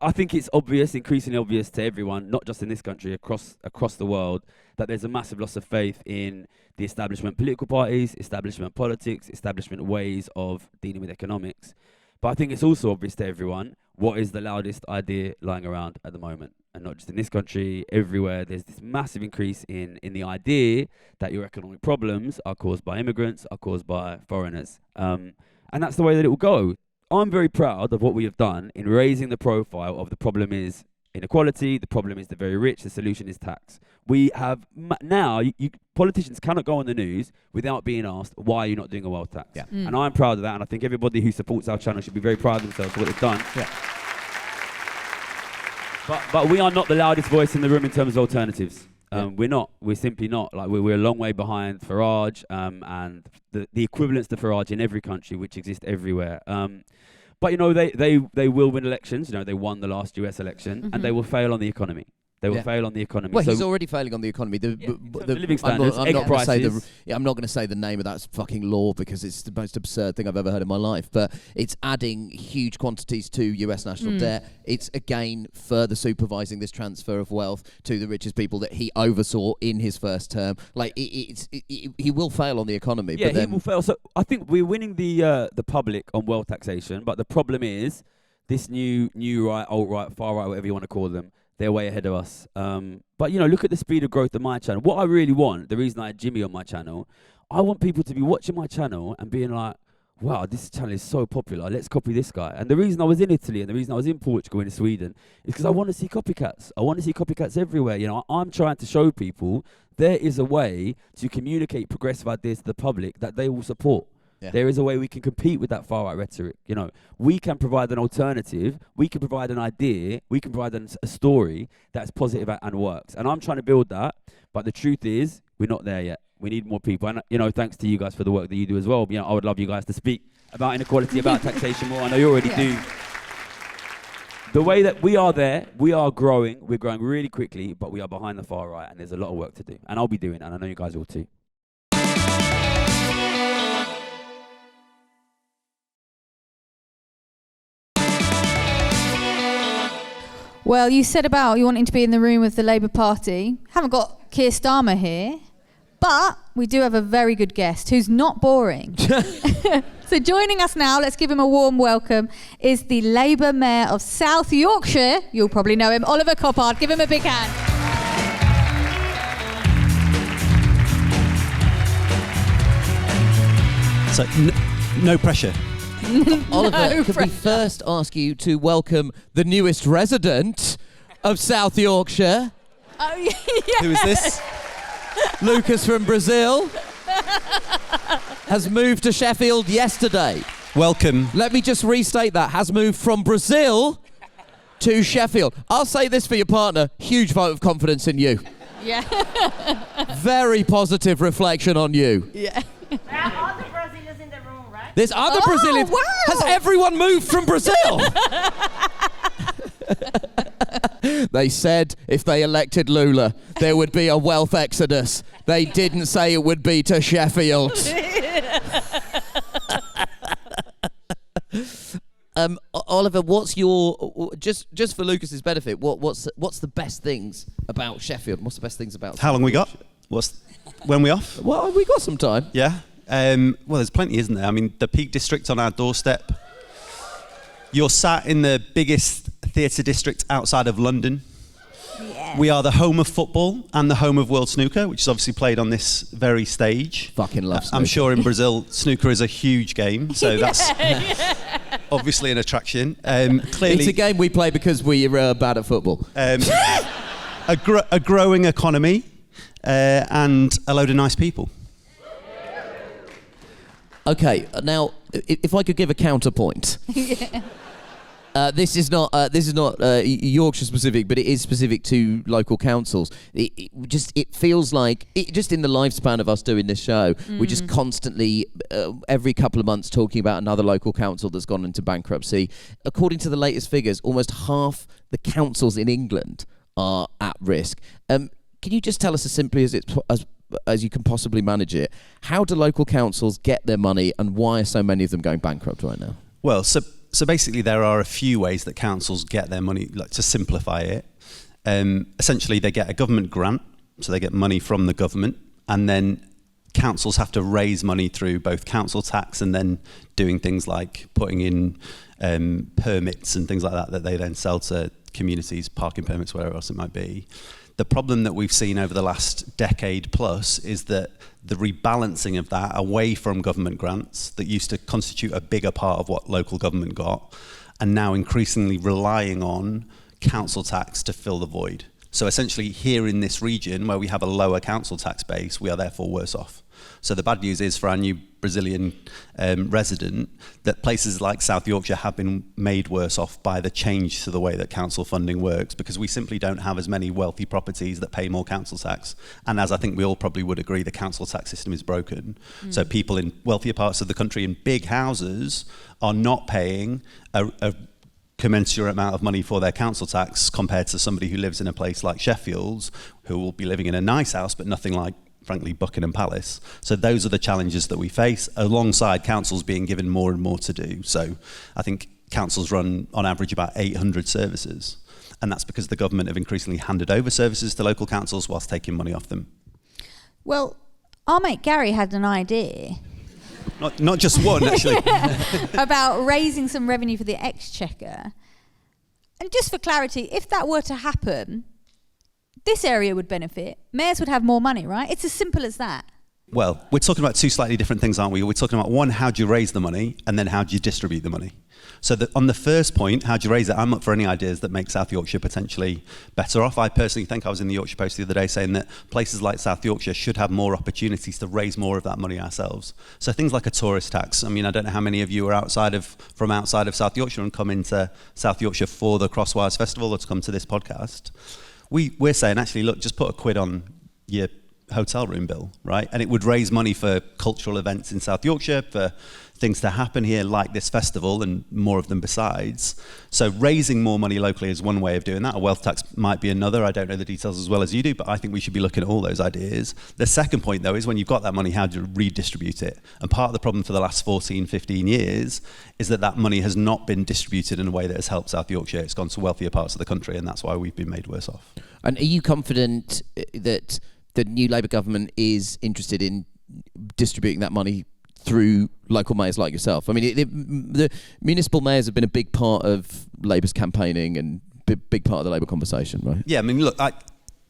I think it's obvious, increasingly obvious to everyone, not just in this country, across the world, that there's a massive loss of faith in the establishment political parties, establishment politics, establishment ways of dealing with economics. But I think it's also obvious to everyone what is the loudest idea lying around at the moment. And not just in this country, everywhere, there's this massive increase in the idea that your economic problems are caused by immigrants, are caused by foreigners. And that's the way that it will go. I'm very proud of what we have done in raising the profile of the problem is inequality, the problem is the very rich, the solution is tax. We have now, politicians cannot go on the news without being asked, why are you not doing a wealth tax? Yeah. And I'm proud of that, and I think everybody who supports our channel should be very proud of themselves for what they've done. Yeah. But we are not the loudest voice in the room in terms of alternatives. We're not. We're simply not. Like we're a long way behind Farage and the equivalents to Farage in every country, which exist everywhere. But you know, they will win elections. You know, they won the last US election, and they will fail on the economy. They will fail on the economy. Well, so he's already failing on the economy. The living standards, I'm egg not gonna say prices. I'm not going to say the name of that fucking law because it's the most absurd thing I've ever heard in my life. But it's adding huge quantities to US national debt. It's again further supervising this transfer of wealth to the richest people that he oversaw in his first term. Like he will fail on the economy. Yeah, but then he will fail. So I think we're winning the public on wealth taxation, but the problem is this new right, alt right, far right, whatever you want to call them. They're way ahead of us. But, you know, look at the speed of growth of my channel. What I really want, the reason I had Jimmy on my channel, I want people to be watching my channel and being like, wow, this channel is so popular. Let's copy this guy. And the reason I was in Italy and the reason I was in Portugal and in Sweden is because I want to see copycats. I want to see copycats everywhere. You know, I'm trying to show people there is a way to communicate progressive ideas to the public that they will support. Yeah. There is a way we can compete with that far-right rhetoric. You know, we can provide an alternative, we can provide an idea, we can provide a story that's positive and works. And I'm trying to build that, but the truth is, we're not there yet. We need more people. And, you know, thanks to you guys for the work that you do as well. You know, I would love you guys to speak about inequality, about taxation more. I know you already do. The way that we are there, we are growing. We're growing really quickly, but we are behind the far right, and there's a lot of work to do. And I'll be doing it, and I know you guys will too. Well, you said about you wanting to be in the room with the Labour Party. Haven't got Keir Starmer here, but we do have a very good guest who's not boring. So joining us now, let's give him a warm welcome, is the Labour Mayor of South Yorkshire. You'll probably know him, Oliver Coppard. Give him a big hand. So, no pressure. Oliver, could we first ask you to welcome the newest resident of South Yorkshire? Oh, yeah. Who is this? Lucas from Brazil has moved to Sheffield yesterday. Welcome. Let me just restate that. Has moved from Brazil to Sheffield. I'll say this for your partner. Huge vote of confidence in you. Yeah. Very positive reflection on you. Yeah. There are other Brazilians in the room, right? There's other Brazilians. Wow. Has everyone moved from Brazil? They said if they elected Lula, there would be a wealth exodus. They didn't say it would be to Sheffield. Oliver, what's your just for Lucas's benefit? What's the best things about Sheffield? What's the best things about? How long we got? When we off? Well, we got some time. Yeah. Well, there's plenty, isn't there? I mean, the Peak District on our doorstep. You're sat in the biggest theatre district outside of London. Yeah. We are the home of football and the home of World Snooker, which is obviously played on this very stage. Fucking love snooker. I'm sure in Brazil, snooker is a huge game, so that's obviously an attraction. Clearly, It's a game we play because we're bad at football. a growing economy and a load of nice people. Okay, now if I could give a counterpoint. This is not Yorkshire specific, but it is specific to local councils. It feels like just in the lifespan of us doing this show, we're just constantly every couple of months talking about another local council that's gone into bankruptcy. According to the latest figures, almost half the councils in England are at risk. Can you just tell us as simply as you can possibly manage it, how do local councils get their money, and why are so many of them going bankrupt right now? Well, so basically there are a few ways that councils get their money, like to simplify it. Essentially they get a government grant, so they get money from the government, and then councils have to raise money through both council tax and then doing things like putting in permits and things like that they then sell to communities, parking permits, whatever else it might be. The problem that we've seen over the last decade plus is that the rebalancing of that away from government grants that used to constitute a bigger part of what local government got, and now increasingly relying on council tax to fill the void. So essentially here in this region where we have a lower council tax base, we are therefore worse off. So the bad news is for our new Brazilian resident that places like South Yorkshire have been made worse off by the change to the way that council funding works, because we simply don't have as many wealthy properties that pay more council tax. And as I think we all probably would agree, the council tax system is broken. So people in wealthier parts of the country in big houses are not paying a commensurate amount of money for their council tax compared to somebody who lives in a place like Sheffield, who will be living in a nice house but nothing like, frankly, Buckingham Palace. So those are the challenges that we face, alongside councils being given more and more to do. So I think councils run on average about 800 services, and that's because the government have increasingly handed over services to local councils whilst taking money off them. Well, our mate Gary had an idea Not just one, actually. about raising some revenue for the Exchequer. And just for clarity, if that were to happen, this area would benefit. Mayors would have more money, right? It's as simple as that. Well, we're talking about two slightly different things, aren't we? We're talking about one, how do you raise the money, and then how do you distribute the money? So on the first point, how do you raise it, I'm up for any ideas that make South Yorkshire potentially better off. I personally think, I was in the Yorkshire Post the other day saying that places like South Yorkshire should have more opportunities to raise more of that money ourselves. So things like a tourist tax. I mean, I don't know how many of you are from outside of South Yorkshire and come into South Yorkshire for the Crosswires Festival or to come to this podcast. We're saying, actually, look, just put a quid on your hotel room bill, right? And it would raise money for cultural events in South Yorkshire, for things to happen here like this festival and more of them besides. So raising more money locally is one way of doing that. A wealth tax might be another. I don't know the details as well as you do, but I think we should be looking at all those ideas. The second point, though, is when you've got that money, how do you redistribute it? And part of the problem for the last 14, 15 years is that money has not been distributed in a way that has helped South Yorkshire. It's gone to wealthier parts of the country, and that's why we've been made worse off. And are you confident that the new Labour government is interested in distributing that money through local mayors like yourself? I mean, the municipal mayors have been a big part of Labour's campaigning and big part of the Labour conversation, right? Yeah, I mean, look, I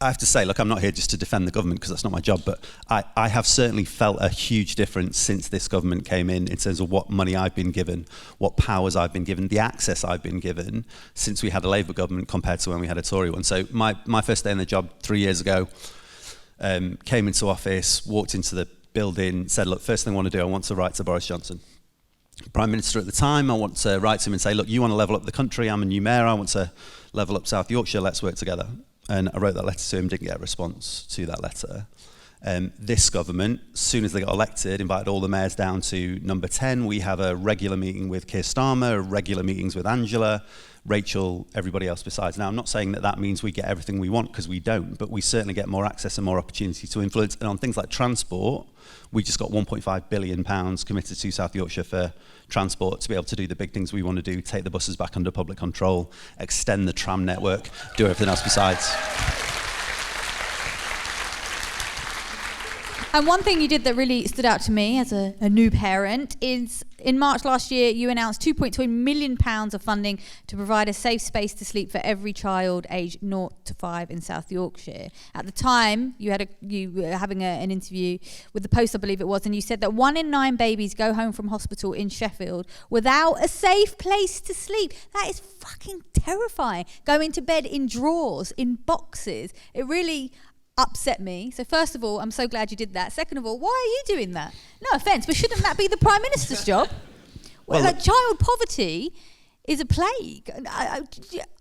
have to say, look, I'm not here just to defend the government because that's not my job, but I have certainly felt a huge difference since this government came in terms of what money I've been given, what powers I've been given, the access I've been given since we had a Labour government compared to when we had a Tory one. So my first day in the job 3 years ago, came into office, walked into the building, said, look, first thing I want to do, I want to write to Boris Johnson, Prime Minister at the time. I want to write to him and say, look, you want to level up the country, I'm a new mayor, I want to level up South Yorkshire, let's work together. And I wrote that letter to him, didn't get a response to that letter. This government, as soon as they got elected, invited all the mayors down to number 10. We have a regular meeting with Keir Starmer, regular meetings with Angela, Rachel, everybody else besides. Now, I'm not saying that means we get everything we want, because we don't, but we certainly get more access and more opportunity to influence. And on things like transport, we just got £1.5 billion committed to South Yorkshire for transport to be able to do the big things we want to do, take the buses back under public control, extend the tram network, do everything else besides. And one thing you did that really stood out to me as a new parent is in March last year, you announced £2.2 million of funding to provide a safe space to sleep for every child aged 0 to 5 in South Yorkshire. At the time, you were having an interview with the Post, I believe it was, and you said that 1 in 9 babies go home from hospital in Sheffield without a safe place to sleep. That is fucking terrifying. Going to bed in drawers, in boxes. upset me. So first of all, I'm so glad you did that. Second of all, why are you doing that? No offence, but shouldn't that be the Prime Minister's job? Well, like, child poverty is a plague.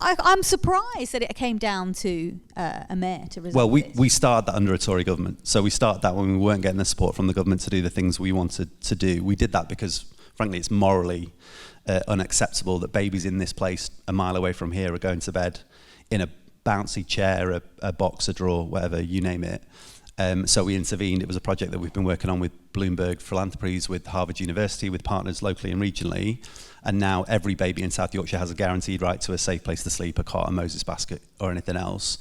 I'm surprised that it came down to a mayor to resolve Well, this. we started that under a Tory government. So we started that when we weren't getting the support from the government to do the things we wanted to do. We did that because, frankly, it's morally unacceptable that babies in this place a mile away from here are going to bed in a bouncy chair, a box, a drawer, whatever, you name it. So we intervened. It was a project that we've been working on with Bloomberg Philanthropies, with Harvard University, with partners locally and regionally. And now every baby in South Yorkshire has a guaranteed right to a safe place to sleep, a cot, a Moses basket, or anything else.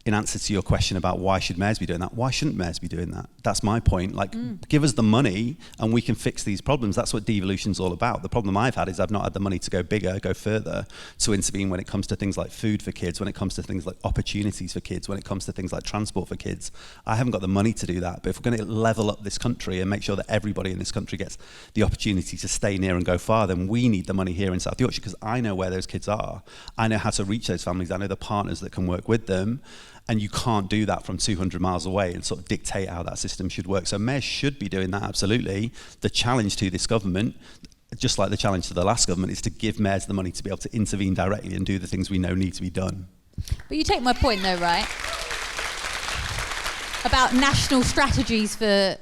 In answer to your question about why should mayors be doing that, why shouldn't mayors be doing that? That's my point. Like, give us the money and we can fix these problems. That's what devolution's all about. The problem I've had is I've not had the money to go bigger, go further, to intervene when it comes to things like food for kids, when it comes to things like opportunities for kids, when it comes to things like transport for kids. I haven't got the money to do that. But if we're going to level up this country and make sure that everybody in this country gets the opportunity to stay near and go far, then we need the money here in South Yorkshire, because I know where those kids are. I know how to reach those families. I know the partners that can work with them. And you can't do that from 200 miles away and sort of dictate how that system should work. So mayors should be doing that, absolutely. The challenge to this government, just like the challenge to the last government, is to give mayors the money to be able to intervene directly and do the things we know need to be done. But you take my point though, right? About national strategies for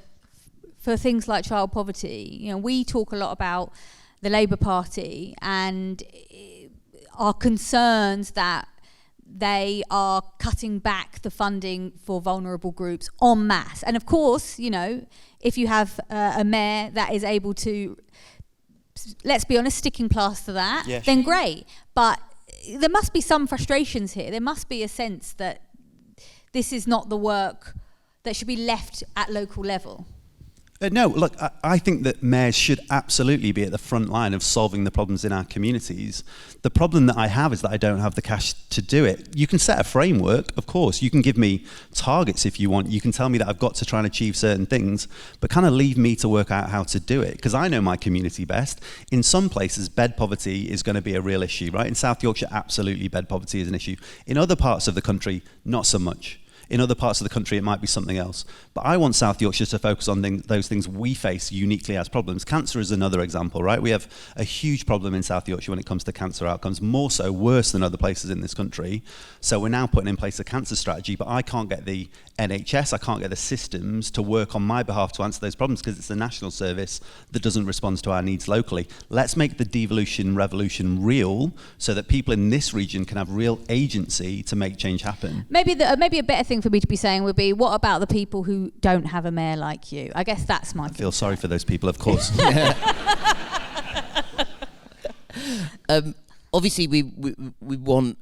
things like child poverty. You know, we talk a lot about the Labour Party and our concerns that they are cutting back the funding for vulnerable groups en masse. And of course, you know, if you have a mayor that is able to, let's be honest, sticking plaster that, then great. But there must be some frustrations here. There must be a sense that this is not the work that should be left at local level. No, look, I think that mayors should absolutely be at the front line of solving the problems in our communities. The problem that I have is that I don't have the cash to do it. You can set a framework, of course. You can give me targets if you want. You can tell me that I've got to try and achieve certain things, but kind of leave me to work out how to do it, because I know my community best. In some places, bed poverty is going to be a real issue, right? In South Yorkshire, absolutely, bed poverty is an issue. In other parts of the country, not so much. In other parts of the country, it might be something else. But I want South Yorkshire to focus on those things we face uniquely as problems. Cancer is another example, right? We have a huge problem in South Yorkshire when it comes to cancer outcomes, more so, worse than other places in this country. So we're now putting in place a cancer strategy, but I can't get the NHS, I can't get the systems to work on my behalf to answer those problems, because it's a national service that doesn't respond to our needs locally. Let's make the devolution revolution real, so that people in this region can have real agency to make change happen. Maybe a better thing for me to be saying would be, what about the people who don't have a mayor like you? I guess that's my I feel sorry for those people, of course. Obviously, we want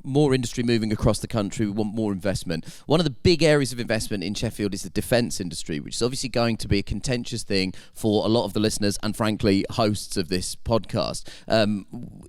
more industry moving across the country. We want more investment. One of the big areas of investment in Sheffield is the defence industry, which is obviously going to be a contentious thing for a lot of the listeners and, frankly, hosts of this podcast.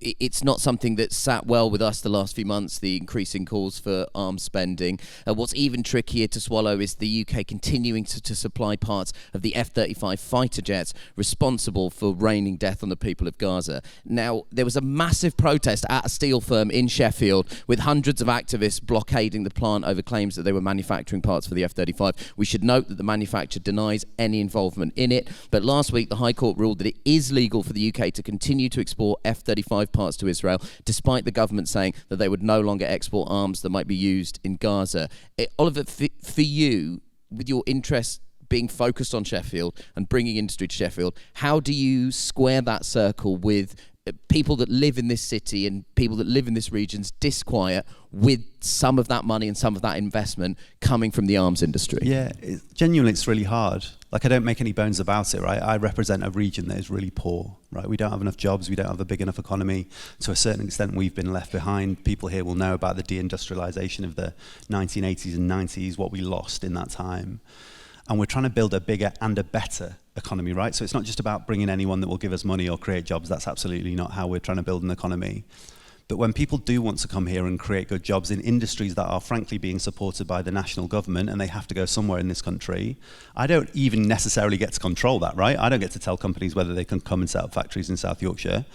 It's not something that's sat well with us the last few months, the increasing calls for arms spending. What's even trickier to swallow is the UK continuing to supply parts of the F-35 fighter jets responsible for raining death on the people of Gaza. Now, there was a massive protest at a steel firm in Sheffield, with hundreds of activists blockading the plant over claims that they were manufacturing parts for the F-35. We should note that the manufacturer denies any involvement in it, but last week the High Court ruled that it is legal for the UK to continue to export F-35 parts to Israel, despite the government saying that they would no longer export arms that might be used in Gaza. Oliver, for you, with your interest being focused on Sheffield and bringing industry to Sheffield, how do you square that circle with people that live in this city and people that live in this region's disquiet with some of that money and some of that investment coming from the arms industry? Yeah, genuinely, it's really hard. Like, I don't make any bones about it, right? I represent a region that is really poor, right? We don't have enough jobs. We don't have a big enough economy. To a certain extent, we've been left behind. People here will know about the deindustrialization of the 1980s and 90s, what we lost in that time. And we're trying to build a bigger and a better economy, right? So it's not just about bringing anyone that will give us money or create jobs. That's absolutely not how we're trying to build an economy. But when people do want to come here and create good jobs in industries that are frankly being supported by the national government, and they have to go somewhere in this country, I don't even necessarily get to control that, right? I don't get to tell companies whether they can come and set up factories in South Yorkshire.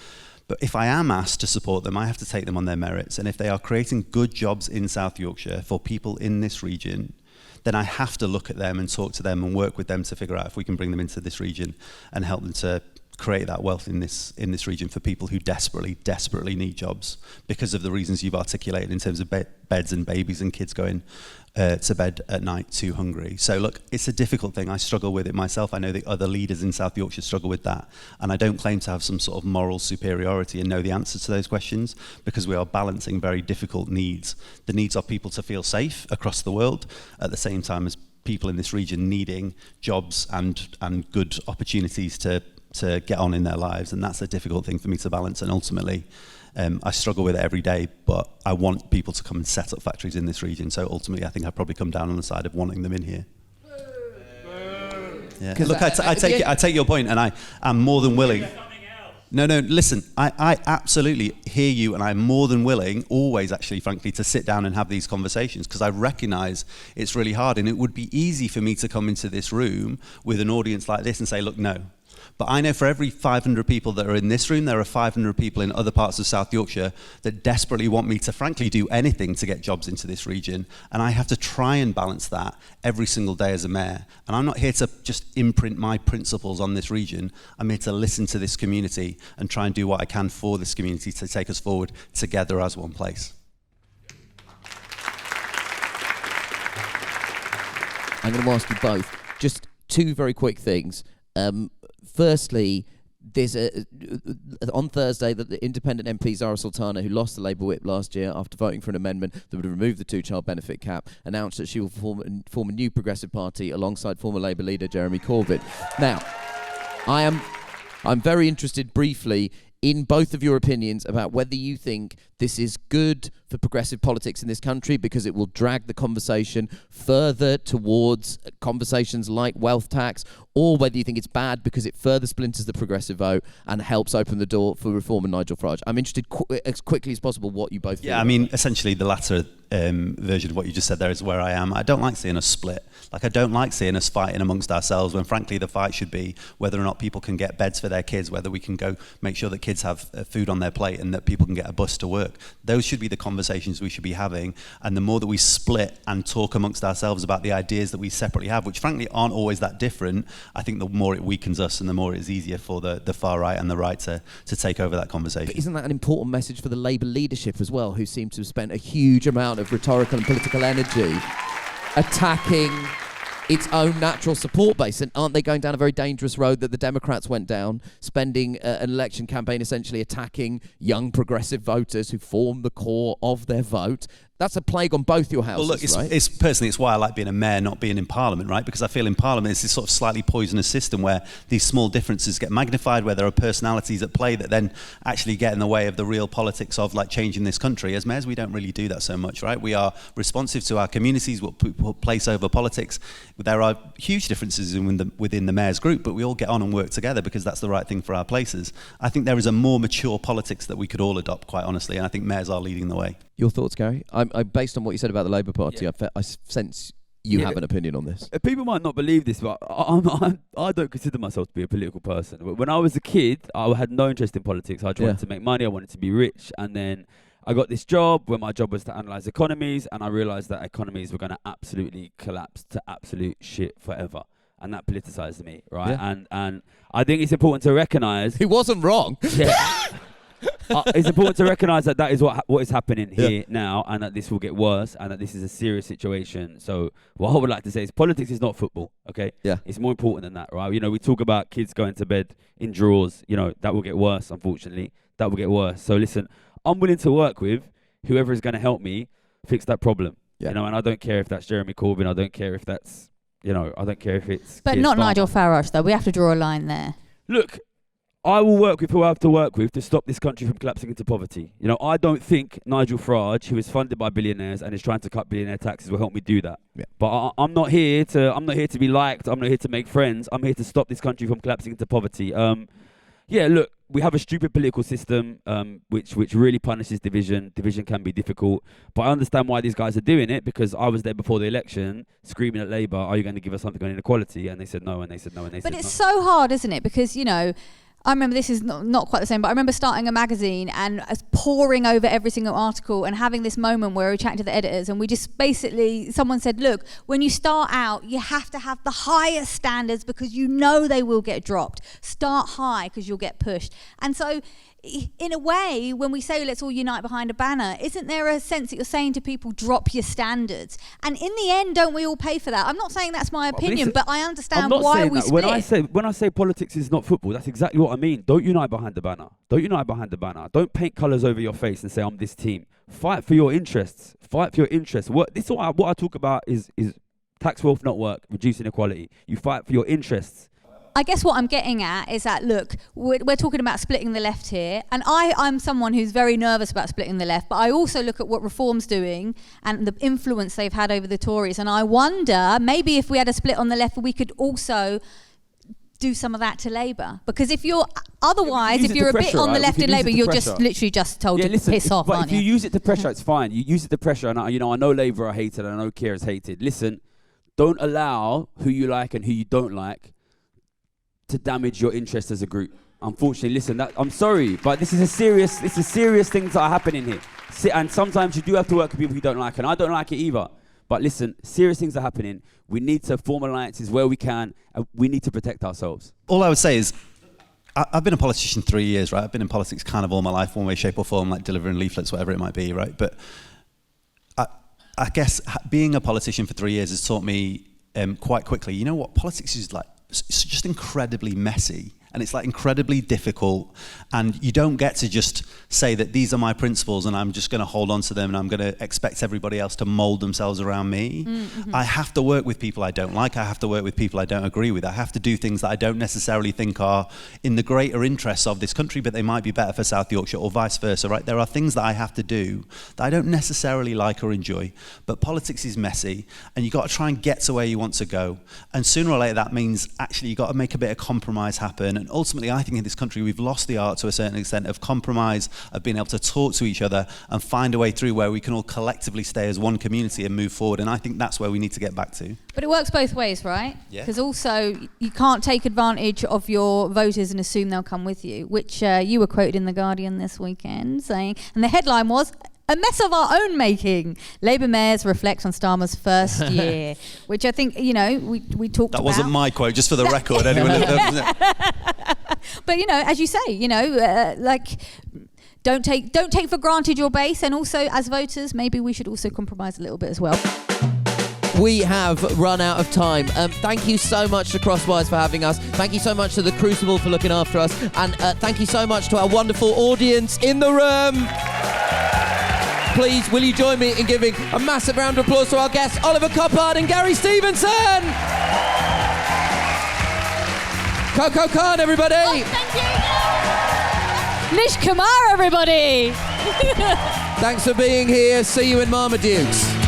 But if I am asked to support them, I have to take them on their merits. And if they are creating good jobs in South Yorkshire for people in this region, then I have to look at them and talk to them and work with them to figure out if we can bring them into this region and help them to create that wealth in this region for people who desperately need jobs because of the reasons you've articulated in terms of beds and babies and kids going to bed at night too hungry. So look, it's a difficult thing. I struggle with it myself. I know the other leaders in South Yorkshire struggle with that. And I don't claim to have some sort of moral superiority and know the answers to those questions, because we are balancing very difficult needs. The needs of people to feel safe across the world at the same time as people in this region needing jobs and good opportunities to get on in their lives. And that's a difficult thing for me to balance. And ultimately, I struggle with it every day, but I want people to come and set up factories in this region. So ultimately, I think I'd probably come down on the side of wanting them in here. Yeah. Look, I take your point, and I am more than willing. No, listen, I absolutely hear you, and I'm more than willing, always actually, frankly, to sit down and have these conversations, because I recognise it's really hard, and it would be easy for me to come into this room with an audience like this and say, look, no. But I know for every 500 people that are in this room, there are 500 people in other parts of South Yorkshire that desperately want me to, frankly, do anything to get jobs into this region. And I have to try and balance that every single day as a mayor. And I'm not here to just imprint my principles on this region. I'm here to listen to this community and try and do what I can for this community to take us forward together as one place. I'm going to ask you both just two very quick things. Firstly, there's on Thursday that the independent MP Zarah Sultana, who lost the Labour whip last year after voting for an amendment that would remove the two-child benefit cap, announced that she will form a new progressive party alongside former Labour leader Jeremy Corbyn. Now, I'm very interested briefly in both of your opinions about whether you think this is good for progressive politics in this country because it will drag the conversation further towards conversations like wealth tax, or whether you think it's bad because it further splinters the progressive vote and helps open the door for Reform and Nigel Farage. I'm interested as quickly as possible what you both think. Yeah, I mean, essentially the latter version of what you just said there is where I am. I don't like seeing us split. Like, I don't like seeing us fighting amongst ourselves when, frankly, the fight should be whether or not people can get beds for their kids, whether we can go make sure that kids have food on their plate and that people can get a bus to work. Those should be the conversations we should be having. And the more that we split and talk amongst ourselves about the ideas that we separately have, which, frankly, aren't always that different, I think the more it weakens us and the more it's easier for the far right and the right to take over that conversation. But isn't that an important message for the Labour leadership as well, who seem to have spent a huge amount of rhetorical and political energy attacking its own natural support base? And aren't they going down a very dangerous road that the Democrats went down, spending an election campaign essentially attacking young progressive voters who form the core of their vote? That's a plague on both your houses, well, look, right? It's why I like being a mayor, not being in Parliament, right? Because I feel in Parliament it's this sort of slightly poisonous system where these small differences get magnified, where there are personalities at play that then actually get in the way of the real politics of like changing this country. As mayors, we don't really do that so much, right? We are responsive to our communities, what people place over politics. There are huge differences within the mayor's group, but we all get on and work together because that's the right thing for our places. I think there is a more mature politics that we could all adopt, quite honestly, and I think mayors are leading the way. Your thoughts, Gary? I based on what you said about the Labour Party, I sense you have an opinion on this. People might not believe this, but I don't consider myself to be a political person. But when I was a kid, I had no interest in politics. I just wanted to make money. I wanted to be rich. And then I got this job where my job was to analyse economies, and I realised that economies were going to absolutely collapse to absolute shit forever. And that politicised me, right? Yeah. And I think it's important to recognise... He wasn't wrong. Yeah. It's important to recognise that is what is happening here now, and that this will get worse, and that this is a serious situation. So what I would like to say is politics is not football, okay? Yeah. It's more important than that, right? You know, we talk about kids going to bed in drawers. You know, that will get worse, unfortunately. That will get worse. So listen, I'm willing to work with whoever is going to help me fix that problem. Yeah. You know, and I don't care if that's Jeremy Corbyn. I don't care if that's, you know, I don't care if it's... But not Nigel Farage, though. We have to draw a line there. Look... I will work with who I have to work with to stop this country from collapsing into poverty. You know, I don't think Nigel Farage, who is funded by billionaires and is trying to cut billionaire taxes, will help me do that. Yeah. But I'm not here to be liked. I'm not here to make friends. I'm here to stop this country from collapsing into poverty. Look, we have a stupid political system which really punishes division. Division can be difficult. But I understand why these guys are doing it, because I was there before the election screaming at Labour, are you going to give us something on inequality? And they said no, and they said no, and they said no. But it's so hard, isn't it? Because, you know, I remember, this is not quite the same, but I remember starting a magazine and poring over every single article and having this moment where we chatted to the editors, and we just basically, someone said, look, when you start out, you have to have the highest standards because you know they will get dropped. Start high because you'll get pushed. And so, in a way, when we say let's all unite behind a banner, isn't there a sense that you're saying to people, drop your standards? And in the end, don't we all pay for that? I'm not saying that's my opinion, but I understand why we split. When I say politics is not football, that's exactly what I mean. Don't unite behind the banner. Don't unite behind the banner. Don't paint colours over your face and say I'm this team. Fight for your interests. Fight for your interests. What I talk about is tax wealth, not work, reduce inequality. You fight for your interests. I guess what I'm getting at is that, look, we're talking about splitting the left here, and I'm someone who's very nervous about splitting the left, but I also look at what Reform's doing and the influence they've had over the Tories, and I wonder, maybe if we had a split on the left, we could also do some of that to Labour. Because if you're, otherwise, if you're a bit on the left in Labour, you're just literally just told to piss off, aren't you? But if you use it to pressure, it's fine. You use it to pressure, and I know Labour are hated, and I know Keir is hated. Listen, don't allow who you like and who you don't like to damage your interest as a group. Unfortunately, listen, I'm sorry, but this is serious things that are happening here. And sometimes you do have to work with people you don't like, and I don't like it either. But listen, serious things are happening. We need to form alliances where we can, and we need to protect ourselves. All I would say is, I've been a politician 3 years, right? I've been in politics kind of all my life, one way, shape or form, like delivering leaflets, whatever it might be, right? But I guess being a politician for 3 years has taught me quite quickly, you know what, politics is like, it's just incredibly messy, and it's like incredibly difficult, and you don't get to just say that these are my principles and I'm just going to hold on to them and I'm going to expect everybody else to mold themselves around me. Mm-hmm. I have to work with people I don't like. I have to work with people I don't agree with. I have to do things that I don't necessarily think are in the greater interests of this country, but they might be better for South Yorkshire, or vice versa, right? There are things that I have to do that I don't necessarily like or enjoy, but politics is messy, and you've got to try and get to where you want to go, and sooner or later that means actually you've got to make a bit of compromise happen. And ultimately, I think in this country we've lost the art to a certain extent of compromise, of being able to talk to each other and find a way through where we can all collectively stay as one community and move forward. And I think that's where we need to get back to. But it works both ways, right? Yeah. Because also you can't take advantage of your voters and assume they'll come with you, which you were quoted in The Guardian this weekend saying, and the headline was, "A mess of our own making. Labour mayors reflect on Starmer's first year," which I think, we talked about. That wasn't my quote, just for the record. But, as you say, don't take for granted your base, and also as voters, maybe we should also compromise a little bit as well. We have run out of time. Thank you so much to Crosswise for having us. Thank you so much to The Crucible for looking after us. And thank you so much to our wonderful audience in the room. Please, will you join me in giving a massive round of applause to our guests, Oliver Coppard and Gary Stevenson? Coco Khan, everybody. Oh, thank you. Nish Kumar, everybody. Thanks for being here. See you in Marmadukes.